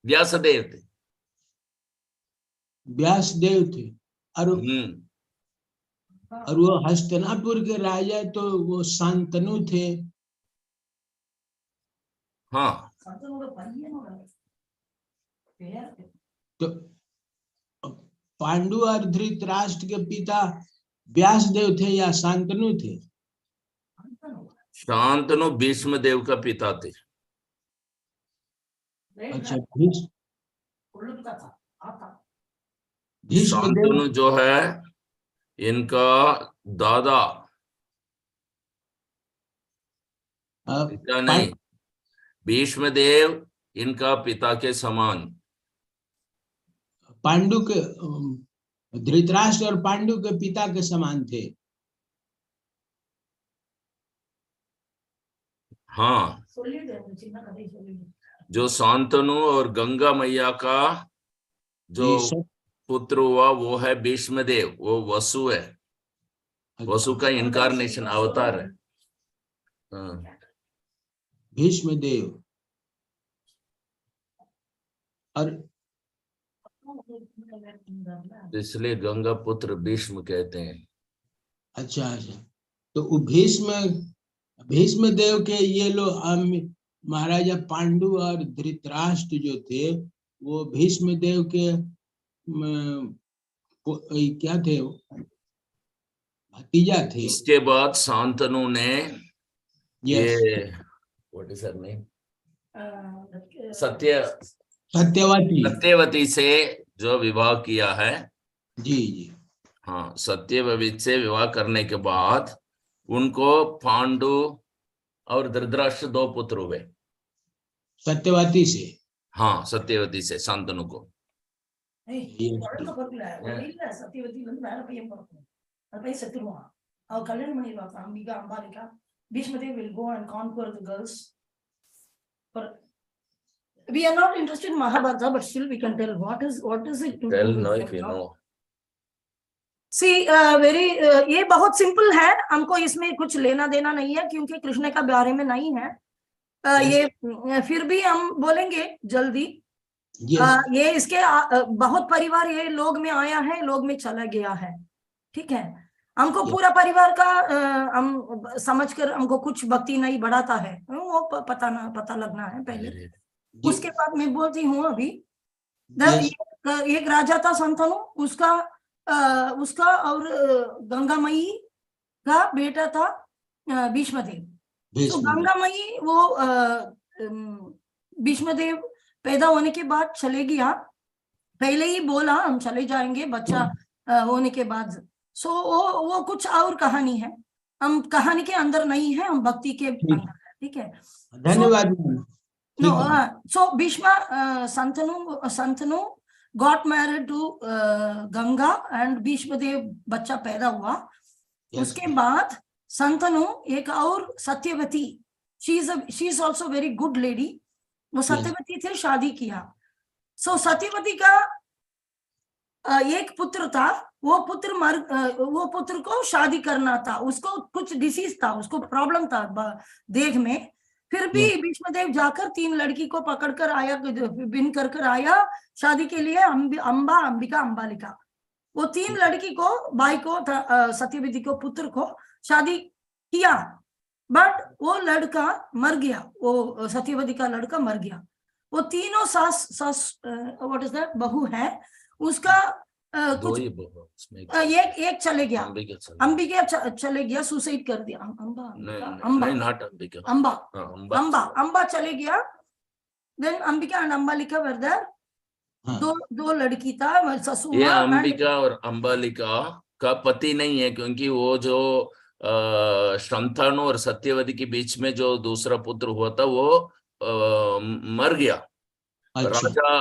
व्यासदेव थे. व्यासदेव थे. और वो हस्तिनापुर के राजा तो वो शांतनु थे. हाँ. तो पांडु और धृतराष्ट्र के पिता व्यासदेव थे या शांतनु थे? शांतनु भीष्म देव का पिता थे. अच्छा. शांतनु जो है इनका दादा, पिता नहीं. भीष्म देव इनका पिता के समान. पांडु के धृतराष्ट्र और पांडु के पिता के समान थे. हाँ. जो शांतनु और गंगा मैया का जो पुत्र हुआ वो है भीष्म देव. वो वसु है. वसु का इनकारनेशन अवतार है. भीष्म देव. और इसलिए गंगा पुत्र भीष्म कहते हैं. अच्छा अच्छा. तो भीष्म देव के ये लोग महाराजा पांडु और धृतराष्ट्र जो थे वो भीष्म देव के क्या थे, भतीजा थे. इसके बाद शांतनु ने ये what is her name, Satyavati से जो विवाह किया है, जी जी, हाँ, सत्यवती से विवाह करने के बाद उनको पांडु और धृतराष्ट्र 2 पुत्र हुए। सत्यवती से, हाँ, सत्यवती से शांतनु को। சத்தியவதி வந்து வேற பையன் பிறக்கும், அந்த பையன் செத்துருவான். அவ கல்யாணம் பண்ணிடுவாங்க Ambika Ambalika. பீஷ்மதேவ் will go and conquer the girls. We are not interested in Mahabharata, but still we can tell what is it. Tell now if you know. See, ये बहुत सिंपल है, हमको इसमें कुछ लेना देना नहीं है क्योंकि कृष्ण का बारे में नहीं है। ये फिर भी हम बोलेंगे जल्दी। ये इसके बहुत परिवार ये लोग में आया है, लोग में चला गया है, ठीक है। हमको पूरा परिवार का हम समझकर हमको कुछ भक्ति नहीं बढ़ाता है, वो पता लगना है पहले, उसके बाद मैं बोलती हूँ। अभी एक राजा था शांतनु, उसका और गंगामयी का बेटा था भीष्मदेव। तो गंगामयी वो भीष्मदेव पैदा होने के बाद चले गया, पहले ही बोला हम चले जाएंगे बच्चा होने के बाद। सो वो कुछ और कहानी है, हम कहानी के अंदर नहीं है, हम भक्ति के अंदर है, ठीक है। धन्यवाद। So Bhishma Santanu got married to Ganga and Bhishmadev बच्चा पैदा हुआ। उसके बाद संतनु एक और Satyavati, she is also very good lady, वो सत्यवती थे, शादी किया। सो सत्यवती का एक पुत्र था, वो पुत्र को शादी करना था, उसको कुछ डिसीज था, उसको प्रॉब्लम था देह में। फिर भी भीष्मदेव जाकर 3 लड़की को पकड़कर आया, बिन कर आया शादी के लिए, अंबा, अंबिका, अंबालिका। वो 3 लड़की को, भाई को, सत्यवती को, पुत्र को शादी किया, बट वो लड़का मर गया, वो सत्यवती का लड़का मर गया। वो तीनों सास व्हाट इज दैट, बहू है, उसका कुछ एक चले गया, अंबिका चले गया, सुसाइड कर दिया। अंबा चले गया। Then Ambika and Ambalika were there, दो लड़की था, ससुर। ये अंबिका और अंबालिका का पति नहीं है, क्योंकि वो जो शांतनु और सत्यवती के बीच में जो दूसरा पुत्र हुआ था वो मर गया। राजा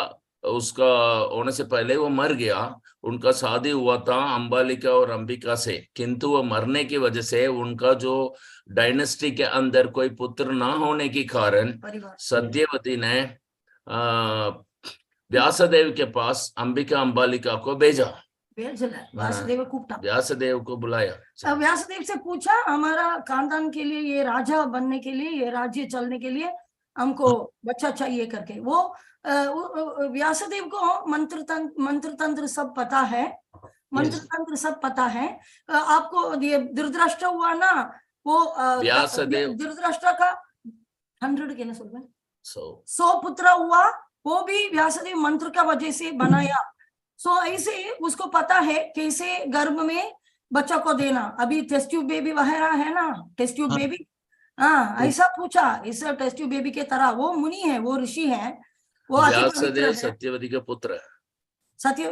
उसका होने से पहले वो मर गया। उनका शादी हुआ था अंबालिका और अंबिका से, किंतु वो मरने की वजह से उनका जो डायनेस्टी के अंदर कोई पुत्र ना होने के कारण सत्यवती ने व्यासदेव के पास अंबिका अंबालिका को भेजा। व्यासदेव को बुलाया, व्यासदेव से पूछा हमारा खानदान के लिए, ये राजा बनने के लिए, ये राज्य चलने के लिए हमको बच्चा चाहिए करके। वो व्यासदेव को मंत्र तंत्र सब पता है, सब पता है। आपको ये धृतराष्ट्र हुआ ना, वो व्यासदेव धृतराष्ट्र का 100 के 100 पुत्र हुआ, वो भी व्यासदेव मंत्र का वजह से बनाया। सो ऐसे उसको पता है कैसे गर्भ में बच्चा को देना। अभी टेस्ट ट्यूब बेबी वगैरह है ना, टेस्ट ट्यूब बेबी, हाँ ऐसा पूछा, ऐसा टेस्ट ट्यूब बेबी के तरह। वो मुनि है, वो ऋषि है, वो व्यासदेव सत्यवती का पुत्र है। सत्य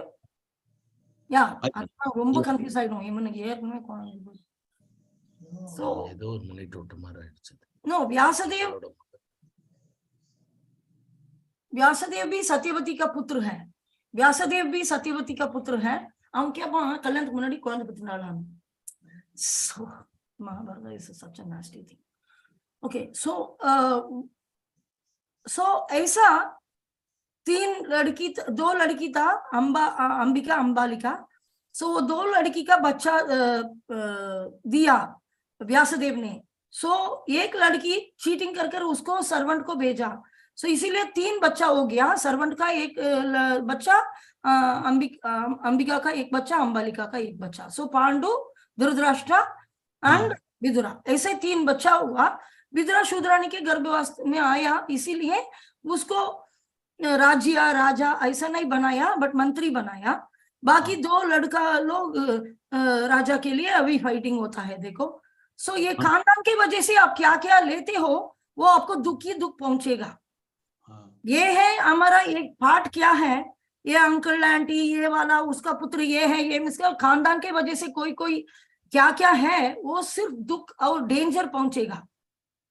या ரொம்ப கன்ஃபியூஸ் ஆயிடும் இவனுக்கு ஏற்கனவே சோ ஏதோ ஒரு மினிட் விட்டு மாறிடுச்சு। नो व्यासदेव भी सत्यवती का पुत्र है, व्यासदेव भी सत्यवती का पुत्र है। हम क्या கல்யாணத்துக்கு முன்னாடி குழந்தை பெற்றனால so Mahabharat is such a nasty thing. Okay, so ऐसा 2 लड़की था, अंबिका अंबालिका। सो 2 लड़की का बच्चा दिया व्यासदेव ने। सो एक लड़की चीटिंग कर उसको सर्वेंट को भेजा। सो इसीलिए 3 बच्चा हो गया, सर्वेंट का एक बच्चा, अंबिका का एक बच्चा, अंबालिका का एक बच्चा। सो पांडु, धृतराष्ट्र एंड विदुरा, ऐसे 3 बच्चा हुआ। विदुरा शूद्राणी के गर्भवास में आया, इसीलिए उसको राजा ऐसा नहीं बनाया, बट मंत्री बनाया। बाकी 2 लड़का लोग राजा के लिए अभी फाइटिंग होता है, देखो। सो ये खानदान की वजह से आप क्या क्या लेते हो वो आपको दुख ही दुख पहुंचेगा। ये है हमारा एक पार्ट क्या है, ये अंकल आंटी ये वाला उसका पुत्र ये है, ये इसका खानदान के वजह से कोई कोई क्या क्या है, वो सिर्फ दुख और डेंजर पहुंचेगा।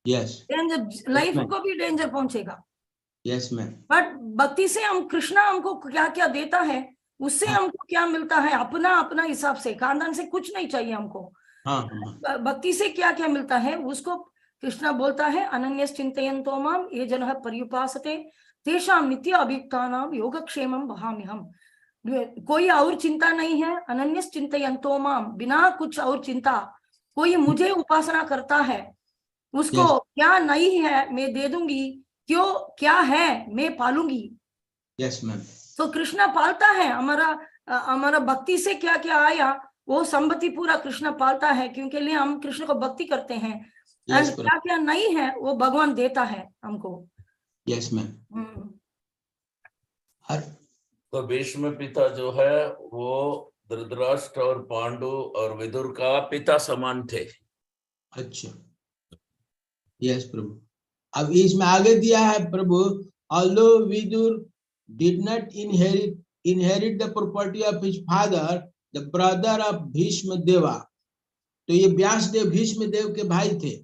यस, डेंजर, लाइफ को भी डेंजर पहुंचेगा। Yes ma'am. बट भक्ति से हम, कृष्णा हमको क्या क्या देता है, उससे हमको क्या मिलता है, अपना अपना हिसाब से, खानदान से कुछ नहीं चाहिए हमको। भक्ति से क्या क्या मिलता है उसको कृष्णा बोलता है, अनन्यस चिंतयन्तो माम ये जनः पर्युपासते तेषां नित्य अभियुक्तानां योगक्षेमं वहाम्यहम्। कोई और चिंता नहीं है, अनन्यस चिंतयन्तो माम, बिना कुछ और चिंता कोई मुझे उपासना करता है, उसको क्या नहीं है मैं दे दूंगी, क्यों क्या है मैं पालूंगी। Yes ma'am. तो कृष्णा पालता है हमारा भक्ति से क्या क्या आया वो संपत्ति पूरा कृष्ण पालता है, क्योंकि लिए हम कृष्ण को भक्ति करते हैं। एंड क्या क्या नहीं है वो भगवान देता है हमको। Yes ma'am. तो भीष्म पिता जो है वो धृतराष्ट्र और पांडु और विदुर का पिता समान थे। अच्छा, यस प्रभु। अब इसमें आगे दिया है प्रभु, although Vidur did not inherit the property of his father, the brother of Bhishma Deva. तो ये व्यासदेव भीष्म देव के भाई थे।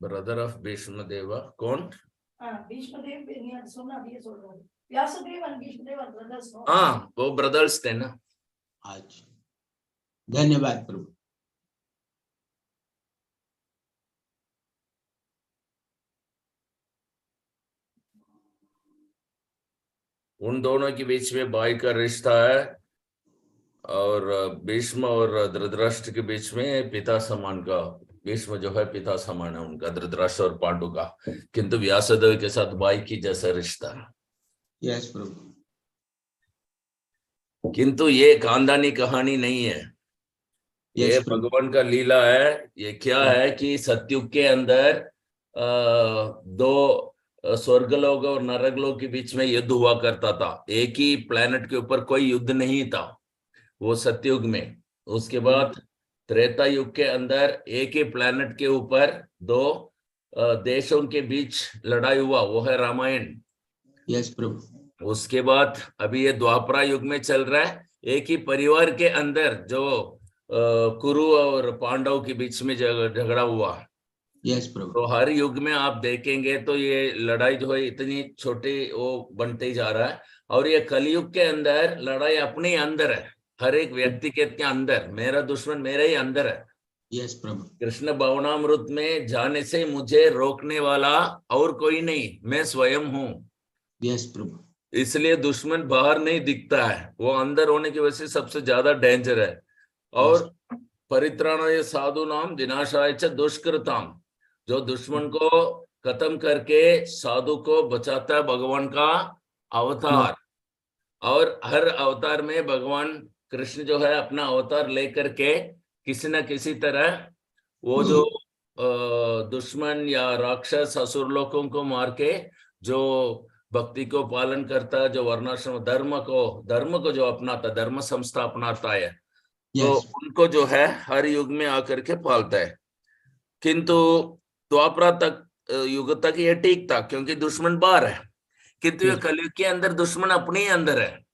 ब्रदर ऑफ भीष्म देवा कौन? भीष्म देव सुना दिए सोल रहा है, व्यासदेव और भीष्म देव ब्रदर्स। हाँ वो ब्रदर्स थे ना। अच्छा, धन्यवाद प्रभु। उन दोनों के बीच में भाई का रिश्ता है, और भीष्म और धृतराष्ट्र के बीच में पिता समान का, भीष्म जो है पिता समान है उनका, धृतराष्ट्र और पांडु का, किंतु व्यासदेव के साथ भाई की जैसा रिश्ता है। यस प्रभु। किंतु ये खानदानी कहानी नहीं है, ये भगवान का लीला है। ये क्या है कि सतयुग के अंदर दो स्वर्गलोक और नरकलोक के बीच में युद्ध हुआ करता था। एक ही प्लेनेट के ऊपर कोई युद्ध नहीं था वो सतयुग में। उसके बाद त्रेता युग के अंदर एक ही प्लेनेट के ऊपर दो देशों के बीच लड़ाई हुआ, वो है रामायण। यस प्रभु। उसके बाद अभी ये द्वापरा युग में चल रहा है, एक ही परिवार के अंदर जो कुरु और पांडव के बीच में झगड़ा हुआ। यस प्रभु। तो हर युग में आप देखेंगे तो ये लड़ाई जो है इतनी छोटी वो बनते ही जा रहा है। और ये कलयुग के अंदर लड़ाई अपने अंदर है, हर एक व्यक्ति के अंदर, मेरा दुश्मन मेरे ही अंदर है। यस प्रभु। कृष्ण भावनामृत में जाने से मुझे रोकने वाला और कोई नहीं, मैं स्वयं हूँ। यस प्रभु। इसलिए दुश्मन बाहर नहीं दिखता है, वो अंदर होने की वजह से सबसे ज्यादा डेंजर है। और परित्राणाय साधु नाम विनाशाय च दुष्कृताम, जो दुश्मन को खत्म करके साधु को बचाता है भगवान का अवतार। और हर अवतार में भगवान कृष्ण जो है अपना अवतार लेकर के किसी न किसी तरह वो जो दुश्मन या राक्षस असुर लोगों को मार के जो भक्ति को पालन करता है, जो वर्णाश्रम धर्म को जो अपनाता, धर्म संस्था अपनाता है, तो उनको जो है हर युग में आकर के पालता है। किंतु द्वापरा तक युग तक ये ठीक था क्योंकि दुश्मन बाहर है, किंतु ये कलयुग के अंदर दुश्मन अपने ही अंदर है।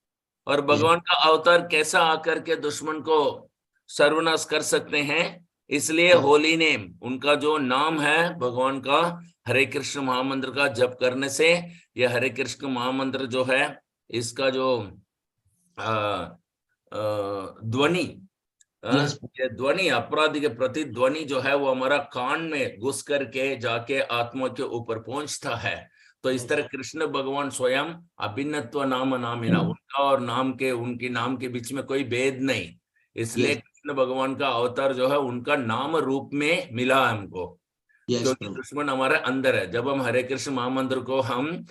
और भगवान का अवतार कैसा आकर के दुश्मन को सर्वनाश कर सकते हैं, इसलिए होली नेम, उनका जो नाम है भगवान का, हरे कृष्ण महामंत्र का जप करने से, यह हरे कृष्ण महामंत्र जो है इसका जो ध्वनि, ये ध्वनि अपराधी के प्रति ध्वनि जो है वो हमारा कान में घुस करके जाके आत्मा के ऊपर पहुंचता है। तो इस तरह कृष्ण भगवान स्वयं अभिन्नत्व नाम नामिना, उनका और नाम के, उनके नाम के बीच में कोई भेद नहीं। इसलिए कृष्ण भगवान का अवतार जो है उनका नाम रूप में मिला हमको, क्योंकि दुश्मन हमारे अंदर है। जब हम हरे कृष्ण महामंत्र को हम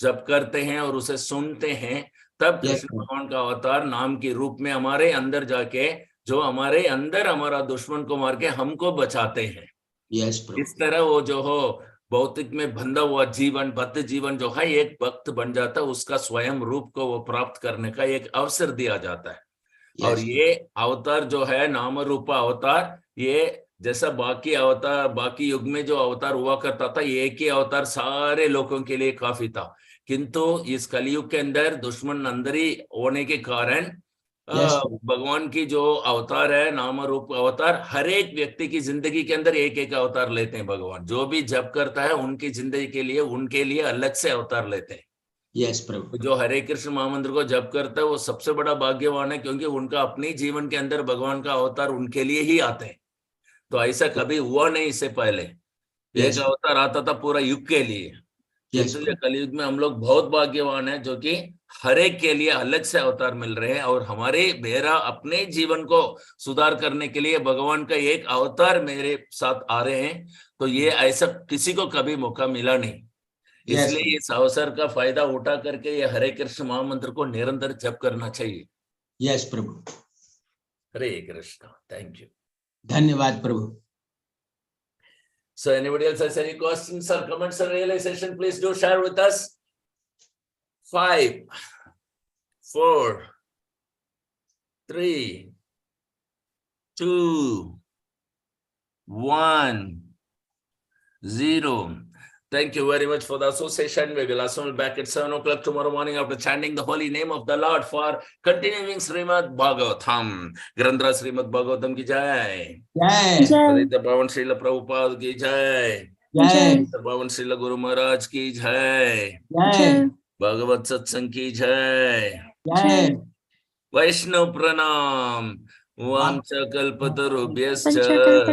जप करते हैं और उसे सुनते हैं, तब कृष्ण भगवान का अवतार नाम के रूप में हमारे अंदर जाके जो हमारे अंदर हमारा दुश्मन को मार के हमको बचाते हैं। इस तरह वो जो हो भौतिक में बंधा हुआ जीवन, बद्ध जीवन जो है एक भक्त बन जाता है, उसका स्वयं रूप को वो प्राप्त करने का एक अवसर दिया जाता है। और ये अवतार जो है नाम रूपा अवतार, ये जैसा बाकी अवतार, बाकी युग में जो अवतार हुआ करता था, एक ही अवतार सारे लोगों के लिए काफी था। किंतु इस कलयुग के अंदर दुश्मन अंदर ही होने के कारण Yes. भगवान की जो अवतार है, नाम रूप अवतार, हर एक व्यक्ति की जिंदगी के अंदर एक एक अवतार लेते हैं भगवान। जो भी जप करता है उनकी जिंदगी के लिए, उनके लिए अलग से अवतार लेते हैं। Yes, प्रभु। जो हरे कृष्ण महामंत्र को जप करता है वो सबसे बड़ा भाग्यवान है, क्योंकि उनका अपने जीवन के अंदर भगवान का अवतार उनके लिए ही आते हैं। तो ऐसा कभी हुआ नहीं इससे पहले। एक Yes. अवतार आता था पूरा युग के लिए, Yes, किंतु ये कलयुग में हम लोग बहुत भाग्यवान हैं, जो कि हर एक के लिए अलग से अवतार मिल रहे हैं। और हमारे मेरा अपने जीवन को सुधार करने के लिए भगवान का एक अवतार मेरे साथ आ रहे हैं। तो ये ऐसा किसी को कभी मौका मिला नहीं। Yes, इसलिए इस अवसर का फायदा उठा करके ये हरे कृष्ण महामंत्र को निरंतर जप करना चाहिए। Yes, Prabhu. Hare Krishna. Thank you. धन्यवाद प्रभु। So anybody else has any questions or comments or realization, please do share with us. 5, 4, 3, 2, 1, 0. Thank you very much for the association. We will assemble back at 7 o'clock tomorrow morning after chanting the holy name of the Lord for continuing Srimad Bhagavatam. Grandhara Srimad Bhagavatam ki jai. जय Padita Pavan Srila Prabhupada ki jai. जय Pavan Srila Guru Maharaj ki jai. जय Bhagavad Satsang ki jai. जय। Vaishnav Pranam. Vamsa kalpatarubhyascha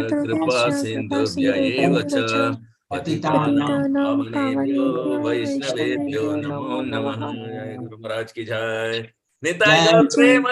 kripa sindhubhya eva cha patitanam pavanebhyo vaishnavebhyo namo namaha। जय गुरु महाराज की जय। निताय गौर प्रेम।